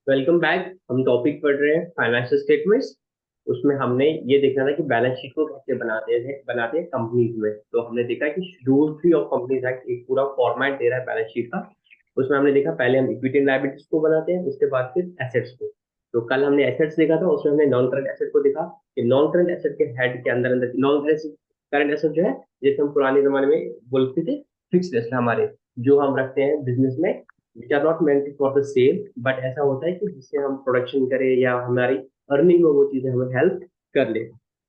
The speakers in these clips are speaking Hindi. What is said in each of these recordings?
Welcome back. हम टॉपिक पढ़ रहे हैं फाइनेंशियल स्टेटमेंट्स। उसमें हमने ये देखना था कि बैलेंस शीट को कैसे बनाते हैं कंपनीज में। तो हमने देखा कि शेड्यूल 3 ऑफ कंपनीज एक्ट एक पूरा फॉर्मेट दे रहा है बैलेंस शीट का। उसमें हमने देखा पहले हम इक्विटी एंड लायबिलिटीज को बनाते हैं, उसके बाद फिर एसेट्स को। तो कल हमने एसेट्स देखा था, उसमें हमने नॉन करंट एसेट को देखा कि नॉन करंट एसेट के हेड के अंदर अंदर नॉन करंट एसेट जो है, जैसे हम पुराने जमाने में बोलते थे फिक्स्ड एसेट हमारे, जो हम रखते हैं बिजनेस में, which are not meant for the sale, but ऐसा होता है कि जिससे हम प्रोडक्शन करें या हमारी अर्निंग में वो चीजें हमें हेल्प कर ले।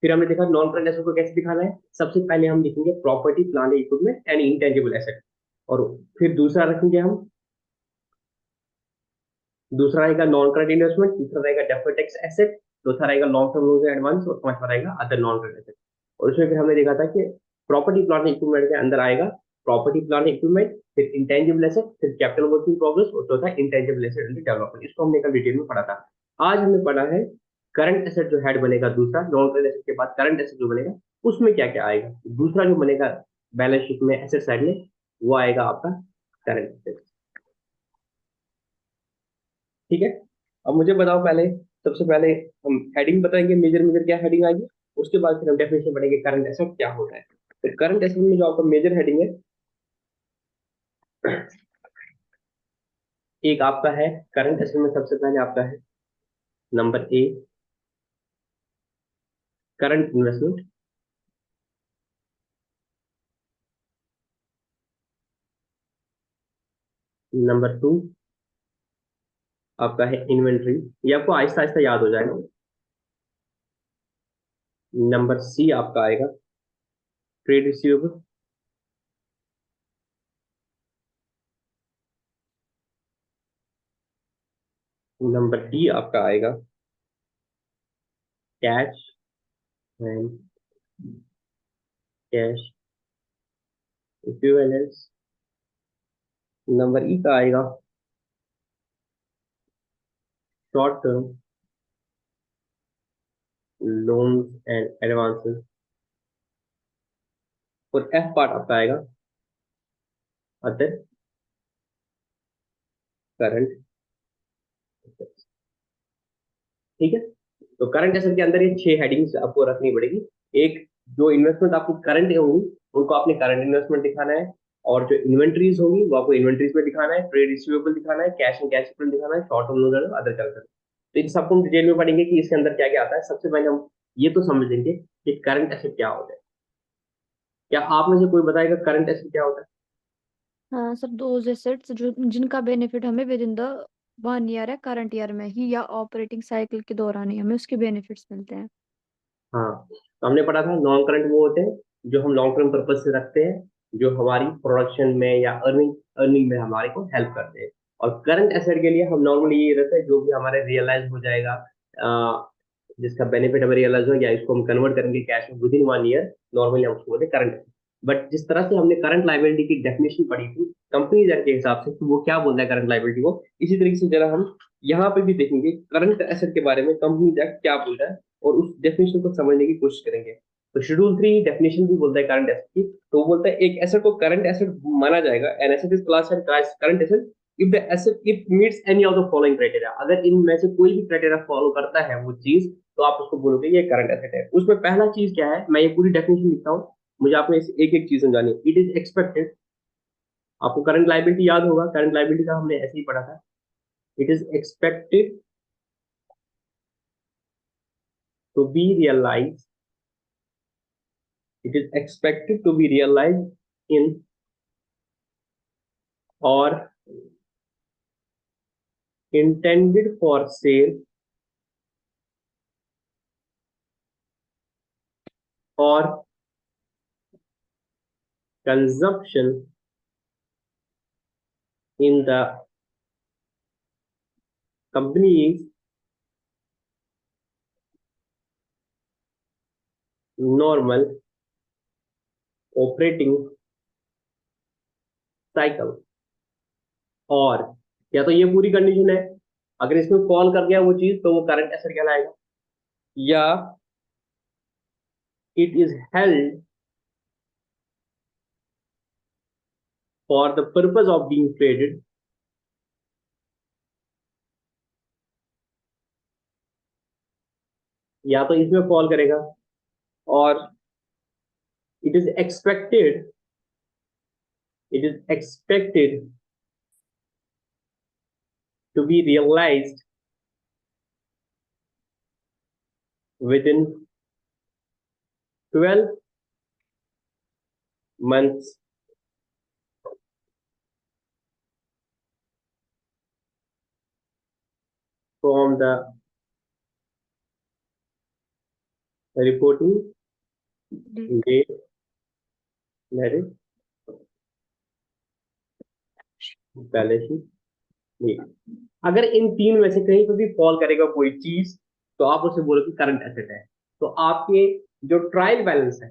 फिर हमने देखा नॉन करंट एसेट को कैसे दिखाना है। सबसे पहले हम लिखेंगे property plant equipment and intangible asset. और फिर दूसरा रखेंगे हम, दूसरा रहेगा नॉन करंट इन्वेस्टमेंट, तीसरा रहेगा डेफर्ड टैक्स एसेट, चौथा रहेगा लॉन्ग टर्म लोन एडवांस और पांचवा रहेगा अदर नॉन करंट एसेट। और उसमें फिर हमने देखा था कि प्रॉपर्टी प्लांट इक्विपमेंट के अंदर आएगा प्रॉपर्टी प्लांट इक्विपमेंट, फिर इंटेंजिबल एसेट, फिर कैपिटल वर्क इन प्रोग्रेस और चौथा इंटेंजिबल एसेट अंडर डेवलपमेंट। इसको हमने कल डिटेल में पढ़ा था। आज हमने पढ़ा है करंट एसेट जो हेड बनेगा दूसरा, नॉन करंट एसेट के बाद करंट एसेट जो बनेगा उसमें क्या क्या आएगा। दूसरा जो बनेगा बैलेंस शीट में एसेट साइड में, वो आएगा आपका करंट एसेट। ठीक है। अब मुझे बताओ पहले, सबसे पहले हम हेडिंग बताएंगे, मेजर मेजर क्या हेडिंग आएगी। उसके बाद फिर हम डेफिनेशन पढ़ेंगे करंट एसेट क्या होता है। फिर करंट एसेट में जो आपका मेजर हेडिंग है, एक आपका है करंट एसेट में सबसे पहले आपका है number A current investment, number two आपका है इन्वेंट्री। ये आपको आहिस्ता आहिस्ता याद हो जाएगा। नंबर सी आपका आएगा ट्रेड रिसीवेबल। नंबर डी आपका आएगा cash and cash equivalence. Number ई का आएगा short term loans and advances. और एफ पार्ट आपका आएगा अदर करंट। ठीक है। तो करंट एसेट के अंदर ये 6 हेडिंग्स आपको रखनी पड़ेगी। एक, जो इन्वेस्टमेंट आपको करंट होंगी उनको आपने करंट इन्वेस्टमेंट दिखाना है। और जो इन्वेंट्रीज होंगी वो आपको इन्वेंट्रीज में दिखाना है, ट्रेड रिसीवेबल दिखाना है, कैश एंड कैश इक्विवेलेंट दिखाना है, short term loan other current. तो इन सबको हम डिटेल में पढ़ेंगे कि इसके अंदर क्या क्या आता है। सबसे पहले हम ये तो समझ लेंगे कि करंट एसेट क्या होता है। क्या आप में से कोई बताएगा करंट एसेट क्या होता है? हाँ सर, दोज एसेट्स जो जिनका बेनिफिट हमें विद इन द 1 ईयर है, करंट ईयर में ही या ऑपरेटिंग साइकिल के दौरान ही हमें उसके बेनिफिट्स मिलते हैं। हाँ, तो हमने पढ़ा था नॉन करंट वो होते हैं जो हम लॉन्ग टर्म पर्पज से रखते हैं, जो हमारी प्रोडक्शन में या अर्निंग अर्निंग में हमारे को हेल्प करते हैं। और करंट एसेट के लिए हम नॉर्मली ये रखते हैं जो भी हमारे रियलाइज हो जाएगा, जिसका बेनिफिट हमें रियलाइज हो गया, इसको हम कन्वर्ट करेंगे कैश में विद इन 1 ईयर। नॉर्मली हम उसको बोलते हैं करंट एसेट। बट जिस तरह से हमने करंट लाइबिलिटी की डेफिनेशन पढ़ी थी कंपनीज एक्ट के हिसाब से कि वो क्या बोलता है करंट लाइबिलिटी को, इसी तरीके से जरा हम यहाँ पे भी देखेंगे करंट एसेट के बारे में कंपनीज एक्ट क्या बोलता है और उस डेफिनेशन को समझने की कोशिश करेंगे। तो शेड्यूल 3 डेफिनेशन भी बोलता है करंट एसेट की। तो वो बोलता है एक एसेट को करंट एसेट माना जाएगा, an asset is class and current asset if the asset it meets any of the following criteria. अगर इनमें से कोई भी क्राइटेरिया फॉलो करता है वो चीज, तो आप उसको बोलोगे ये करंट एसेट है। उसमें पहला चीज क्या है, मैं ये पूरी डेफिनेशन लिखता हूँ, मुझे आपको एक एक चीज समझानी है। इट इज एक्सपेक्टेड, आपको करंट लाइबिलिटी याद होगा, करंट लाइबिलिटी का हमने ऐसे ही पढ़ा था। It is expected to be realise, it is expected to be realized in or intended for sale or consumption in the company's normal operating cycle। और या तो ये पूरी कंडीशन है, अगर इसमें कॉल कर गया वो चीज तो वो करंट एसेट कहलाएगा, या it is held for the purpose of being traded या तो इसमें फॉल करेगा, और it is expected, it is expected to be realized within 12 months from the reporting date, that is balance sheet नहीं। अगर इन तीन में से कहीं पर भी फॉल करेगा कोई चीज, तो आप उसे बोलो कि करंट एसेट है। तो आपके जो ट्रायल बैलेंस है,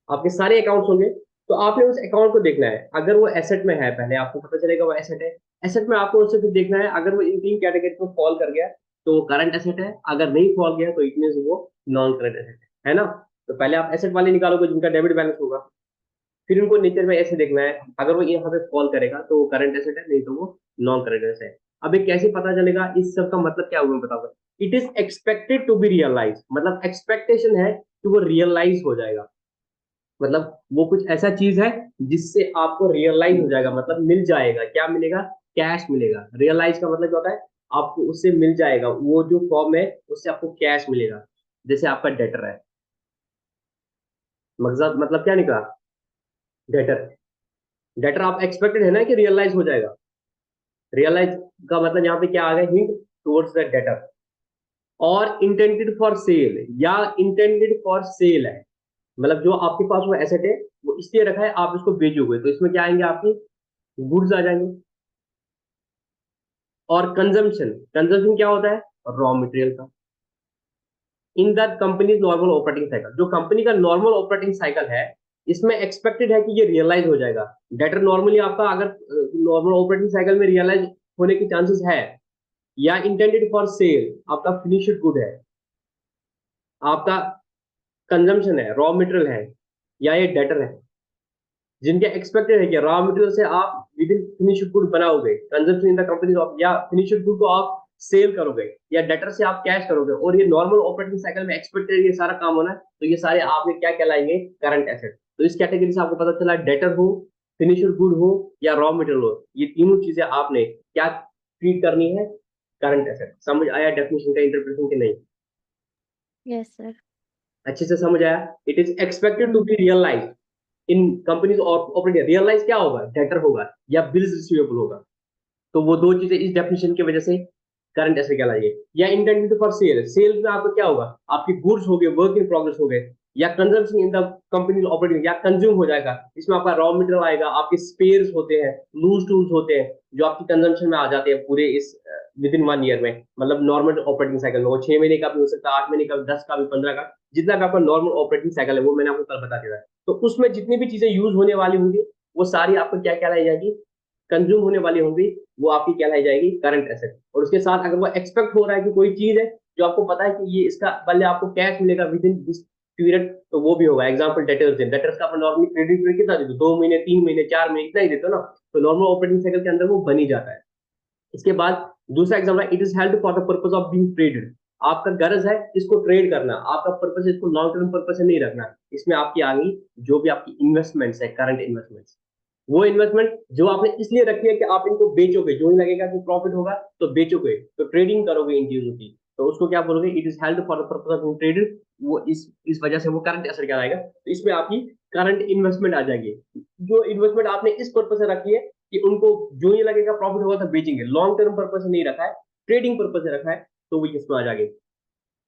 आपके सारे अकाउंट्स होंगे, तो आपने उस अकाउंट को देखना है। अगर वो एसेट में है, पहले आपको पता चलेगा वो एसेट है। एसेट में आपको उससे फिर देखना है, अगर वो इन तीन कैटेगरी में फॉल कर गया तो वो करंट एसेट है, अगर नहीं फॉल गया तो इट मीन वो नॉन करंट एसेट है ना। तो पहले आप एसेट वाले निकालोगे जिनका डेबिट बैलेंस होगा, फिर उनको नेचर में ऐसे देखना है, अगर वो यहाँ पे फॉल करेगा तो वो करंट एसेट है, नहीं तो वो नॉन करंट एसेट है। अब ये कैसे पता चलेगा, इस सब का मतलब क्या हुआ बताओगे। It is expected to be realise, मतलब एक्सपेक्टेशन है कि वो रियलाइज हो जाएगा, मतलब वो कुछ ऐसा चीज है जिससे आपको रियलाइज हो जाएगा, मतलब मिल जाएगा। क्या मिलेगा, कैश मिलेगा। रियलाइज का मतलब क्या होता है, आपको उससे मिल जाएगा, वो जो फॉर्म है उससे आपको कैश मिलेगा। जैसे आपका डेटर है, मतलब क्या निकला, डेटर। डेटर आप एक्सपेक्टेड है ना कि रियलाइज हो जाएगा। रियलाइज का मतलब यहाँ पे क्या आ गया, हिंट टुवर्ड्स द डेटर। और इंटेंडेड फॉर सेल, या इंटेंडेड फॉर सेल है, मतलब जो आपके पास वो एसेट है वो इसलिए रखा है आप इसको बेचोगे, तो इसमें क्या आएंगे, आपकी गुड्स आ जाएंगे। और कंजम्पशन, कंजम्पशन क्या होता है, रॉ मटेरियल का। In the company normal operating cycle, जो कंपनी का नॉर्मल ऑपरेटिंग साइकिल है, इसमें एक्सपेक्टेड है कि ये रियलाइज हो जाएगा। डेटर नॉर्मली आपका अगर नॉर्मल ऑपरेटिंग साइकिल में रियलाइज होने की चांसेस है, या इंटेंडेड फॉर सेल आपका फिनिश्ड गुड है, आपका कंजम्पशन है, रॉ मटेरियल है, या ये डेटर है, जिनके एक्सपेक्टेड है कि रॉ मटेरियल से आप विद इन फिनिश्ड गुड बनाओगे, consumption in the company of, या फिनिश्ड गुड को आप सेल करोगे, या डेटर से आप कैश करोगे, और ये नॉर्मल ऑपरेटिंग साइकिल में एक्सपेक्टेड ये सारा काम होना है, तो ये सारे आपके क्या कहलाएंगे, करंट एसेट। तो इस कैटेगरी से आपको पता चला, डेटर हो, फिनिश्ड गुड हो, या रॉ मटेरियल हो, ये तीनों चीजें आपने क्या ट्रीट करनी है, करंट एसेट। समझ आया डेफिनेशन का इंटरप्रिटेशन कि नहीं, यस सर। अच्छे से समझ आया। It is expected to be realise in companies operating, realise क्या होगा, डेटर होगा या बिल्स रिसीवेबल होगा। तो वो दो चीजें इस डेफिनेशन की वजह से करंट एसेट कहलाएंगे। या इंटेंडेड फॉर सेल, सेल में आपको क्या होगा, आपकी गुड्स हो गए, वर्क इन प्रोग्रेस हो गए, या consumption in the company operating, या कंज्यूम हो जाएगा, इसमें आपका रॉ मटेरियल आएगा, आपके स्पेयर्स होते हैं, लूज टूल्स होते हैं, जो आपकी कंजम्पशन में आ जाते हैं पूरे इस विद इन 1 ईयर में, मतलब नॉर्मल ऑपरेटिंग साइकिल में। वो 6 महीने का भी हो सकता है, 8 महीने का, 10 का भी, 15 का, जितना भी आपका नॉर्मल ऑपरेटिंग साइकिल है, वो मैंने आपको कल बता दिया था। तो उसमें जितनी भी चीजें यूज होने वाली होंगी, वो सारी आपको क्या कहलाई जाएगी, कंज्यूम होने वाली होंगी, वो आपकी कहलाई जाएगी करंट एसेट। और उसके साथ अगर वो एक्सपेक्ट हो रहा है कि कोई चीज है जो आपको पता है कि ये इसका बदले आपको कैश मिलेगा विद इन दिस पीरियड, तो वो भी होगा। एग्जाम्पल डेटर्स है, डेटर्स का नॉर्मली क्रेडिट पीरियड कितना देते हो, 2 महीने, 3 महीने, 4 महीने, इतना ही देते हो ना। तो नॉर्मल ऑपरेटिंग साइकिल के अंदर वो बन ही जाता है। इसके बाद दूसरा एग्जाम्पल है, it is held for the purpose of being traded. आपका गरज है इसको ट्रेड करना, आपका पर्पज इसको लॉन्ग टर्म पर्पज से नहीं रखना। इसमें आपकी आ गई जो भी आपकी इन्वेस्टमेंट्स है, करंट इन्वेस्टमेंट्स, वो इन्वेस्टमेंट जो आपने इसलिए रखी है कि आप इनको बेचोगे, जो ही लगेगा कि प्रॉफिट होगा तो बेचोगे, तो ट्रेडिंग करोगे इन चीजों की, तो उसको क्या बोलोगे, it is held for the purpose of traded. वो इस वजह से वो करंट एसेट कहलाएगा। तो इसमें आपकी करंट इन्वेस्टमेंट आ जाएगी, जो इन्वेस्टमेंट आपने इस पर्पज से रखी है कि उनको जो ही लगेगा प्रॉफिट होगा तो बेचेंगे, लॉन्ग टर्म पर्पज से नहीं रखा है, ट्रेडिंग पर्पज से रखा है, तो वो इसमें आ जाएगी।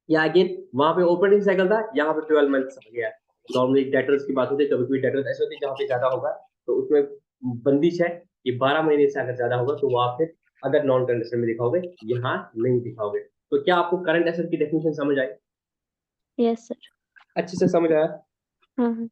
या अगेन वहां पे ऑपरेटिंग साइकिल था, यहाँ पे 12 मंथ्स आ गया। नॉर्मली डेटर्स की बात होती है, कभी कभी डेटर्स ऐसे होते हैं जहाँ पे ज्यादा होगा, तो उसमें बंदिश है कि 12 महीने से अगर ज्यादा होगा तो वो आप फिर अदर नॉन करंट एसेट में दिखाओगे, यहाँ नहीं दिखाओगे। तो क्या आपको करंट एसेट की डेफिनेशन समझ आई, यस सर। अच्छे से समझ आया, हाँ हाँ।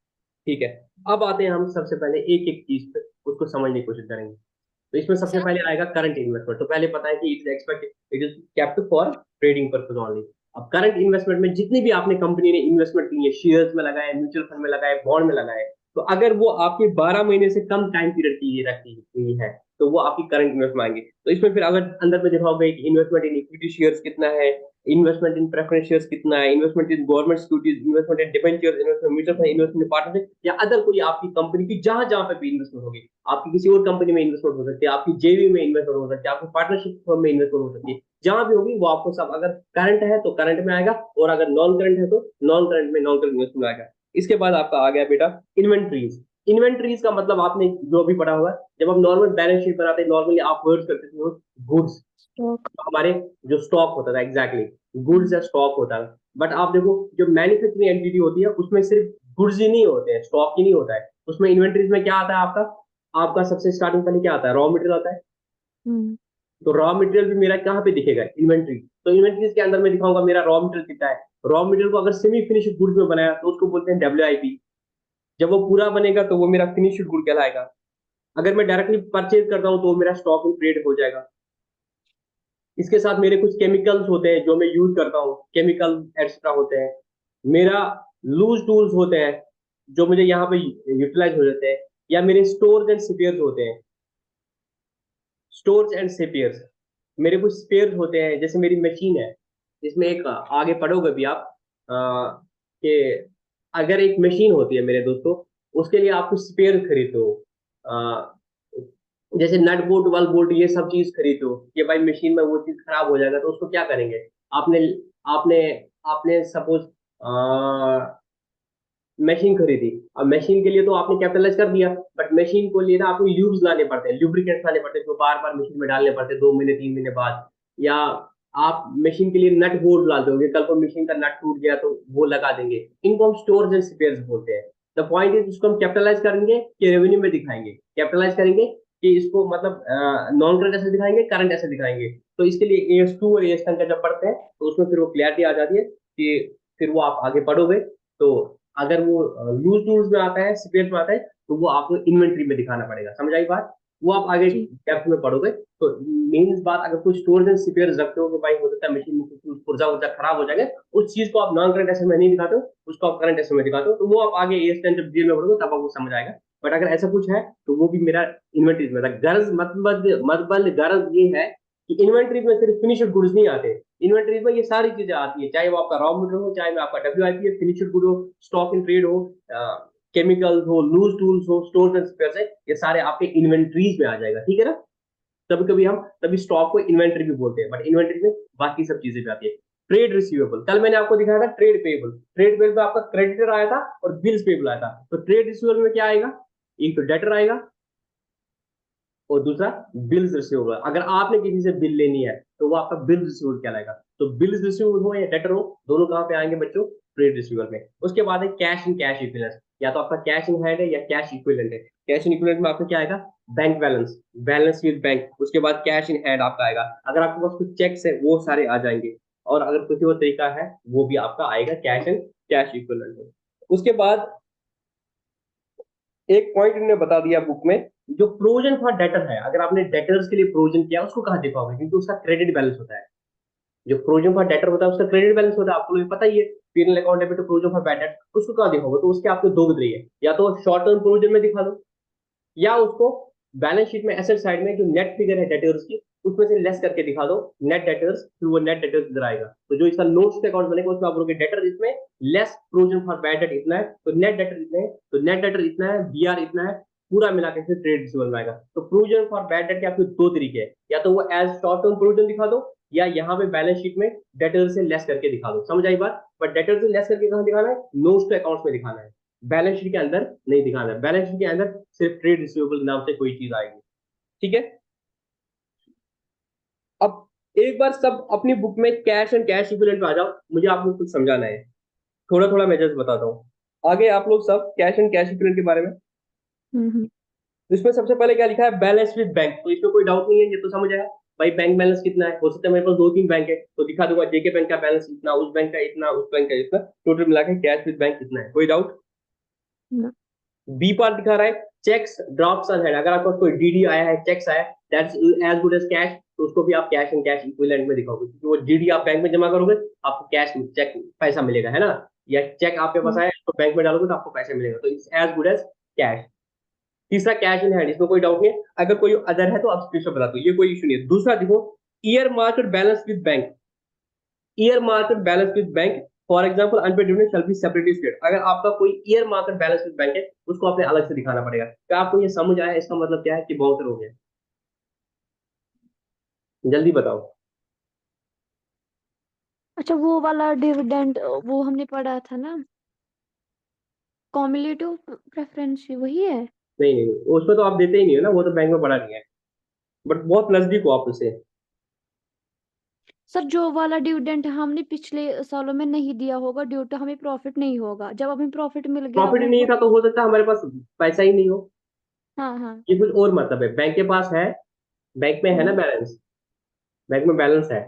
ठीक है। अब आते हैं हम सबसे पहले एक एक चीज पे, उसको समझने की कोशिश करेंगे। तो इसमें सबसे पहले आएगा करंट इन्वेस्टमेंट। तो पहले पता है कि it is expected, it is kept for trading purpose only. अब करंट इन्वेस्टमेंट में जितनी भी आपने कंपनी ने इन्वेस्टमेंट की है, शेयर्स में लगाए, म्यूचुअल फंड में लगाए, बॉन्ड में लगाए, तो अगर वो आपके 12 महीने से कम टाइम पीरियड की रखी हुई है, तो वो आपकी करंट इन्वेस्टमेंट आएंगे। तो इसमें फिर अगर अंदर में दिखाओगे कि इन्वेस्टमेंट इन इक्विटी शेयर्स कितना है, इन्वेस्टमेंट इन प्रेफरेंस शेयर्स कितना है, investment in government securities, investment in debentures, investment mutual fund, investment in partnership या अदर कोई आपकी कंपनी की जहां जहां पे भी इन्वेस्टमेंट होगी, आपकी किसी और कंपनी में इन्वेस्टमेंट हो सकती है, आपकी जेवी में इन्वेस्टमेंट हो सकती है, आपकी पार्टनरशिप फर्म में इन्वेस्टमेंट हो सकती है, जहां भी होगी वो आपको सब, अगर करंट है तो करंट में आएगा, और अगर नॉन करंट है तो नॉन करंट में नॉन करंट इन्वेस्टमेंट आएगा। इसके बाद आपका आ गया बेटा इन्वेंट्रीज। इन्वेंट्रीज का मतलब आपने जो भी पढ़ा हुआ है, जब आप नॉर्मल बैलेंस शीट बनाते हैं, नॉर्मली आप वर्ड करते थे गुड्स, स्टॉक। हमारे जो स्टॉक होता था, एग्जैक्टली गुड्स या स्टॉक होता है। बट आप देखो जो मैन्युफैक्चरिंग एंटिटी होती है उसमें सिर्फ गुड्स ही नहीं होते हैं, स्टॉक ही नहीं होता है, उसमें इन्वेंट्रीज में क्या आता है आपका, आपका सबसे स्टार्टिंग पहले क्या आता है, रॉ मटेरियल आता है। हम्म। तो रॉ मटेरियल भी मेरा कहाँ पे दिखेगा, इन्वेंट्री। तो इन्वेंट्रीज के अंदर मैं दिखाऊंगा मेरा रॉ मटेरियल कितना है। रॉ मटेरियल को अगर सेमी फिनिश्ड गुड्स में बनाया तो उसको बोलते हैं डब्ल्यूआईपी। जब वो पूरा बनेगा तो वो मेरा फिनिश्ड गुड कहलाएगा। अगर मैं डायरेक्टली परचेज करता हूँ तो वो मेरा स्टॉक इन ट्रेड हो जाएगा। इसके साथ मेरे कुछ केमिकल्स होते हैं जो मैं यूज करता हूँ, केमिकल एक्स्ट्रा होते हैं। मेरा लूज टूल्स होते हैं जो मुझे यहाँ पे यूटिलाइज हो जाते हैं, या मेरे स्टोर्स एंड स्पेयर्स होते हैं। स्टोर्स एंड स्पेयर्स, मेरे कुछ स्पेयर्स होते हैं, जैसे मेरी मशीन है, जिसमें एक आगे पढ़ोगे भी आप कि अगर एक मशीन होती है मेरे दोस्तों, उसके लिए आप कुछ स्पेयर खरीदते हो। अ, जैसे नट बोल्ट वल बोल्ट ये सब चीज खरीदो कि भाई मशीन में वो चीज खराब हो जाएगा तो उसको क्या करेंगे। आपने आपने आपने सपोज मशीन खरीदी, अब मशीन के लिए तो आपने कैपिटलाइज कर दिया, बट मशीन को लिए ना आपको ल्यूब्स लाने पड़ते हैं, ल्यूब्रिकेंट्स लाने पड़ते हैं, जो बार बार मशीन में डालने पड़ते हैं 2 महीने 3 महीने बाद। या आप मशीन के लिए नट बोल्ट डालते होंगे, कल को मशीन का नट टूट गया तो वो लगा देंगे। इनको हम स्टोर्स एंड स्पेयर्स बोलते हैं। द पॉइंट इज इसको हम कैपिटलाइज करेंगे कि रेवेन्यू में दिखाएंगे, कैपिटलाइज करेंगे कि इसको मतलब नॉन करंट ऐसे दिखाएंगे, करंट ऐसे दिखाएंगे। तो इसके लिए AS2 और AS10 का जब पढ़ते हैं तो उसमें फिर वो क्लैरिटी आ जाती है कि फिर वो आप आगे पढ़ोगे तो अगर वो यूज टूल्स में आता है, स्पेयर्स में आता है, तो वो आपको इन्वेंट्री में दिखाना पड़ेगा। समझ आई बात? वो आप आगे जी। डेप्थ में पढ़ोगे। तो मेन बात, अगर कोई स्टोरेज एंड स्पेयर्स रखते हो कि भाई हो सकता है मशीन में कुछ पुर्जा उर्जा खराब हो जाएगा, उस चीज को आप नॉन करंट एसेट में नहीं दिखाते हो, उसको आप करंट एसेट में दिखाते हो, तो वो आप आगे AS10 जब डील में पढ़ोगे तब आपको समझ आएगा। बट अगर ऐसा कुछ है तो वो भी मेरा इन्वेंट्रीज में था। गर्ज मतलब गर्ज ये है कि इन्वेंट्रीज में सिर्फ फिनिश्ड गुड्स नहीं आते, इन्वेंट्रीज में ये सारी चीजें आती है, चाहे वो आपका रॉ मटेरियल हो, चाहे वो आपका WIP है, फिनिश्ड गुड हो, स्टॉक इन ट्रेड हो, केमिकल्स हो, लूज टूल्स हो, स्टोर्स एंड स्पेयर्स है, ये सारे आपके इन्वेंट्रीज में आ जाएगा। ठीक है ना? कभी कभी हम तभी स्टॉक को इन्वेंट्री भी बोलते हैं, बट इन्वेंट्री में बाकी सब चीजें भी आती है। ट्रेड रिसीवेबल, कल मैंने आपको दिखाया था ट्रेड पेएबल। ट्रेड पेएबल में आपका क्रेडिटर आया था और बिल्स पेएबल आया था। तो ट्रेड रिसीवेबल में क्या आएगा, एक तो डेटर आएगा और दूसरा बिल्स रिसीवेबल। अगर आपने किसी से बिल लेनी है तो वो आपका बिल रिसीवेबल कहलाएगा। तो बिल्स रिसीवेबल हो या डेटर हो, दोनों कहां पे आएंगे बच्चों, ट्रेड रिसीवेबल में। उसके बाद है कैश इन कैश इक्विवेलेंट, या तो आपका कैश इन हैंड है या कैश इक्विवेलेंट है। कैश इन इक्विवेलेंट में आपका क्या आएगा, bank balance, balance with bank. उसके बाद कैश इन हैंड आपका आएगा, अगर आपके पास कुछ चेक्स है वो सारे आ जाएंगे, और अगर किसी और तरीका है वो भी आपका आएगा कैश इन कैश इक्विवेलेंट में। उसके बाद एक पॉइंट इन्होंने बता दिया बुक में, जो प्रोविजन फॉर डेटर है, अगर आपने डेटर्स के लिए प्रोविजन किया उसको कहाँ दिखाओगे, क्योंकि उसका क्रेडिट बैलेंस होता है। जो प्रोविजन फॉर डेटर होता है उसका क्रेडिट बैलेंस होता है, आपको भी पता ही है। Penal account debit provision for bad debt, उसको कहाँ दिखाओगे, तो उसके आपको दो विधि है, या तो शॉर्ट टर्म प्रोविजन में दिखा दो, या उसको बैलेंस शीट में एसेट साइड में जो नेट फिगर है डेटर्स की उसमें से लेस करके दिखा दो नेट डेटर्स, फिर वो नेट डेटर्स इधर आएगा। तो जो इसका नोट्स अकाउंट बनेगा उसमें आप बोलोगे डेटर इसमें less provision for bad date इतना है, तो नेट डेटर इतने है, तो नेट डेटर इतना है, BR इतना है, पूरा मिला के फिर ट्रेड रिसीवेबल में आएगा। तो प्रोविजन फॉर बैड डेट के आपके दो तरीके हैं, या तो वो एज शॉर्ट टर्म प्रोविजन दिखा दो, या यहाँ पे बैलेंस शीट में डेटर से लेस करके दिखा दो। समझ आई बात? बट डेटर से लेस करके कहाँ दिखाना है, नोट्स टू अकाउंट्स में दिखाना है, बैलेंस शीट के अंदर नहीं दिखाना है। बैलेंस शीट के अंदर सिर्फ ट्रेड रिसीवेबल नाम से कोई चीज आएगी। ठीक है? अब एक बार सब अपनी बुक में कैश एंड कैश इक्विवेलेंट पे आ जाओ, मुझे आपको कुछ समझाना है, थोड़ा थोड़ा मैं जस्ट बताता हूँ। आगे आप लोग सब कैश एंड कैश इक्विवेलेंट के बारे में, हम्म। तो इसमें सबसे पहले क्या लिखा है, बैलेंस विद बैंक। तो इसमें कोई डाउट नहीं है, ये तो समझ आया। भाई बैंक बैलेंस कितना है, हो सकता है मेरे पास दो तीन बैंक है तो दिखा दूंगा JK बैंक का बैलेंस इतना, उस बैंक का इतना, उस बैंक का इतना, टोटल मिला के कैश विद बैंक कितना है, कोई डाउट? ना। बी पार्ट दिखा रहा है चेक्स ड्रॉप्स ऑन हैंड, अगर आपको कोई DD आया है, चेक्स आया, that's as good as cash, तो उसको भी आप कैश एंड कैश इक्विवेलेंट में दिखाओगे, क्योंकि वो DD आप बैंक में जमा करोगे आपको कैश चेक पैसा मिलेगा, है ना? या चेक आपके पास हम्म। आया तो बैंक में डालोगे तो आपको पैसा मिलेगा, तो it's as good as cash. तीसरा कैश इन हैंड, इसमें कोई डाउट नहीं है। अगर कोई अदर है तो आप स्क्रीनशॉट बता दो, ये कोई इशू नहीं है। दूसरा देखो earmarked balance with bank, earmarked balance with bank, for example unpaid dividend shall be separately state. अगर आपका कोई earmarked balance with bank है, उसको आपने अलग से दिखाना पड़ेगा। क्या आपको ये समझ आया? इसका मतलब क्या है कि बाउंसर हो गया? जल्दी बताओ। अच्छा, वो वाला डिविडेंड वो हमने पढ़ा था ना, कॉम्युलेटिव प्रेफरेंस, वही है। नहीं नहीं नहीं, उसमें तो आप देते ही नहीं हो ना, वो तो बैंक में पड़ा नहीं है, बट बहुत नजदीक हो आप उससे। सर जो वाला डिविडेंड हमने पिछले सालों में नहीं दिया होगा ड्यू टू हमें प्रॉफिट नहीं होगा, जब हमें प्रॉफिट मिल गया प्रॉफिट ही वो नहीं था वही। तो हो सकता है हमारे पास पैसा ही नहीं हो। हाँ हाँ। ये कुछ और मतलब है, बैंक के पास है, बैंक में है ना हम्म बैलेंस, बैंक में बैलेंस है।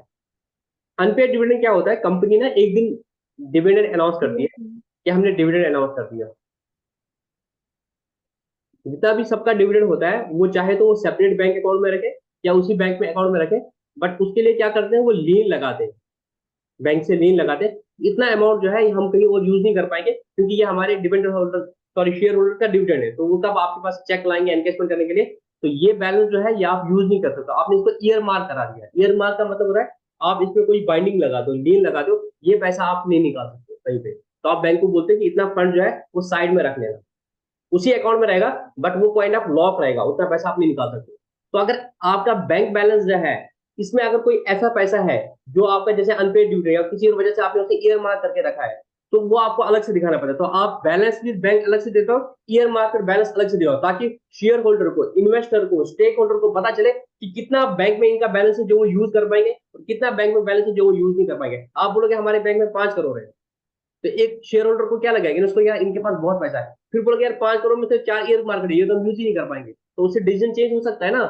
अनपेड डिविडेंड क्या होता है? कंपनी ना एक दिन डिविडेंड अनाउंस करती है हम्म। कि हमने डिविडेंड अनाउंस कर दिया। जितना भी सबका डिविडेंड होता है, वो चाहे तो वो सेपरेट बैंक अकाउंट में रखे या उसी बैंक में अकाउंट में रखे, बट उसके लिए क्या करते हैं, वो लीन लगाते हैं, बैंक से लीन लगाते हैं। इतना अमाउंट जो है ये हम कहीं और यूज नहीं कर पाएंगे, क्योंकि ये हमारे dividend holder, sorry share holder का डिविडेंड है, तो वो कब आपके पास चेक लाएंगे एनकेशमेंट करने के लिए, तो ये बैलेंस जो है ये आप यूज नहीं कर सकते। आपने इसको ईयर मार्क करा दिया। ईयर मार्क का मतलब होता है आप इसमें कोई बाइंडिंग लगा दो, लीन लगा दो, ये पैसा आप नहीं निकाल सकते कहीं पे। तो आप बैंक को बोलते हैं कि इतना फंड जो है वो साइड में रख लेना, उसी अकाउंट में रहेगा, बट वो पॉइंट ऑफ लॉक रहेगा, उतना पैसा आप नहीं निकाल सकते। तो अगर आपका बैंक बैलेंस जो है, इसमें अगर कोई ऐसा पैसा है जो आपका जैसे अनपेड ड्यू है या किसी और वजह से आपने उसे ईयर मार्क करके रखा है, तो वो आपको अलग से दिखाना पड़ता है। तो आप बैलेंस विद बैंक अलग से देते हो, ईयर मार्केट बैलेंस अलग से दिखाओ, ताकि शेयर होल्डर को, इन्वेस्टर को, स्टेक होल्डर को पता चले कि कितना बैंक में इनका बैलेंस है जो वो यूज कर पाएंगे, और कितना बैंक में बैलेंस है जो वो यूज नहीं कर पाएंगे। आप बोलोगे हमारे बैंक में 5 करोड़ है, तो एक शेयर होल्डर को क्या लगेगा, उसको यार इनके पास बहुत पैसा है, फिर बोलोगे यार 5 करोड़ में से 4 ईयर मार्केट है, ये तो हम यूज ही नहीं कर पाएंगे, तो उससे डिसीजन चेंज हो सकता है ना।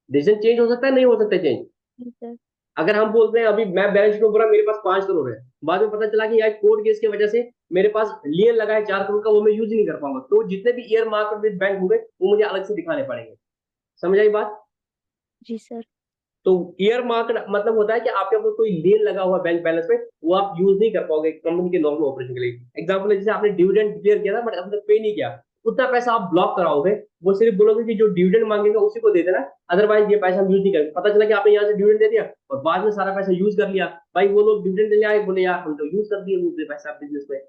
डिसीजन चेंज हो सकता है, नहीं हो सकता चेंज? जी सर। अगर हम बोलते हैं अभी मैं बैलेंस शीट में बोला मेरे पास 5 करोड़ है, बाद में पता चला कि यार कोर्ट केस की वजह से मेरे पास लियन लगा है 4 करोड़ का, वो मैं यूज ही नहीं कर पाऊंगा, तो जितने भी ईयर मार्केट विद बैंक होंगे वो मुझे अलग से दिखाने पड़ेंगे। समझ आई बात? जी सर। तो ईयर मार्केट मतलब होता है कि आपके ऊपर कोई लेन लगा हुआ बैंक बैलेंस में, वो आप यूज नहीं कर पाओगे कंपनी के नॉर्मल ऑपरेशन के लिए। एग्जांपल है, जैसे आपने डिविडेंड डिक्लेयर किया था बट अभी तक पे नहीं किया, उतना पैसा आप ब्लॉक कराओगे। वो सिर्फ बोलोगे कि जो डिविडेंड मांगेगा उसी को दे देना, अदरवाइज ये पैसा हम यूज नहीं करेंगे। पता चला कि आपने यहाँ से डिविडेंड दे दिया और बाद में सारा पैसा यूज कर लिया, भाई वो लोग डिविडेंड देने आए, बोले यार हम तो यूज कर दिए मुझे पैसा बिजनेस में।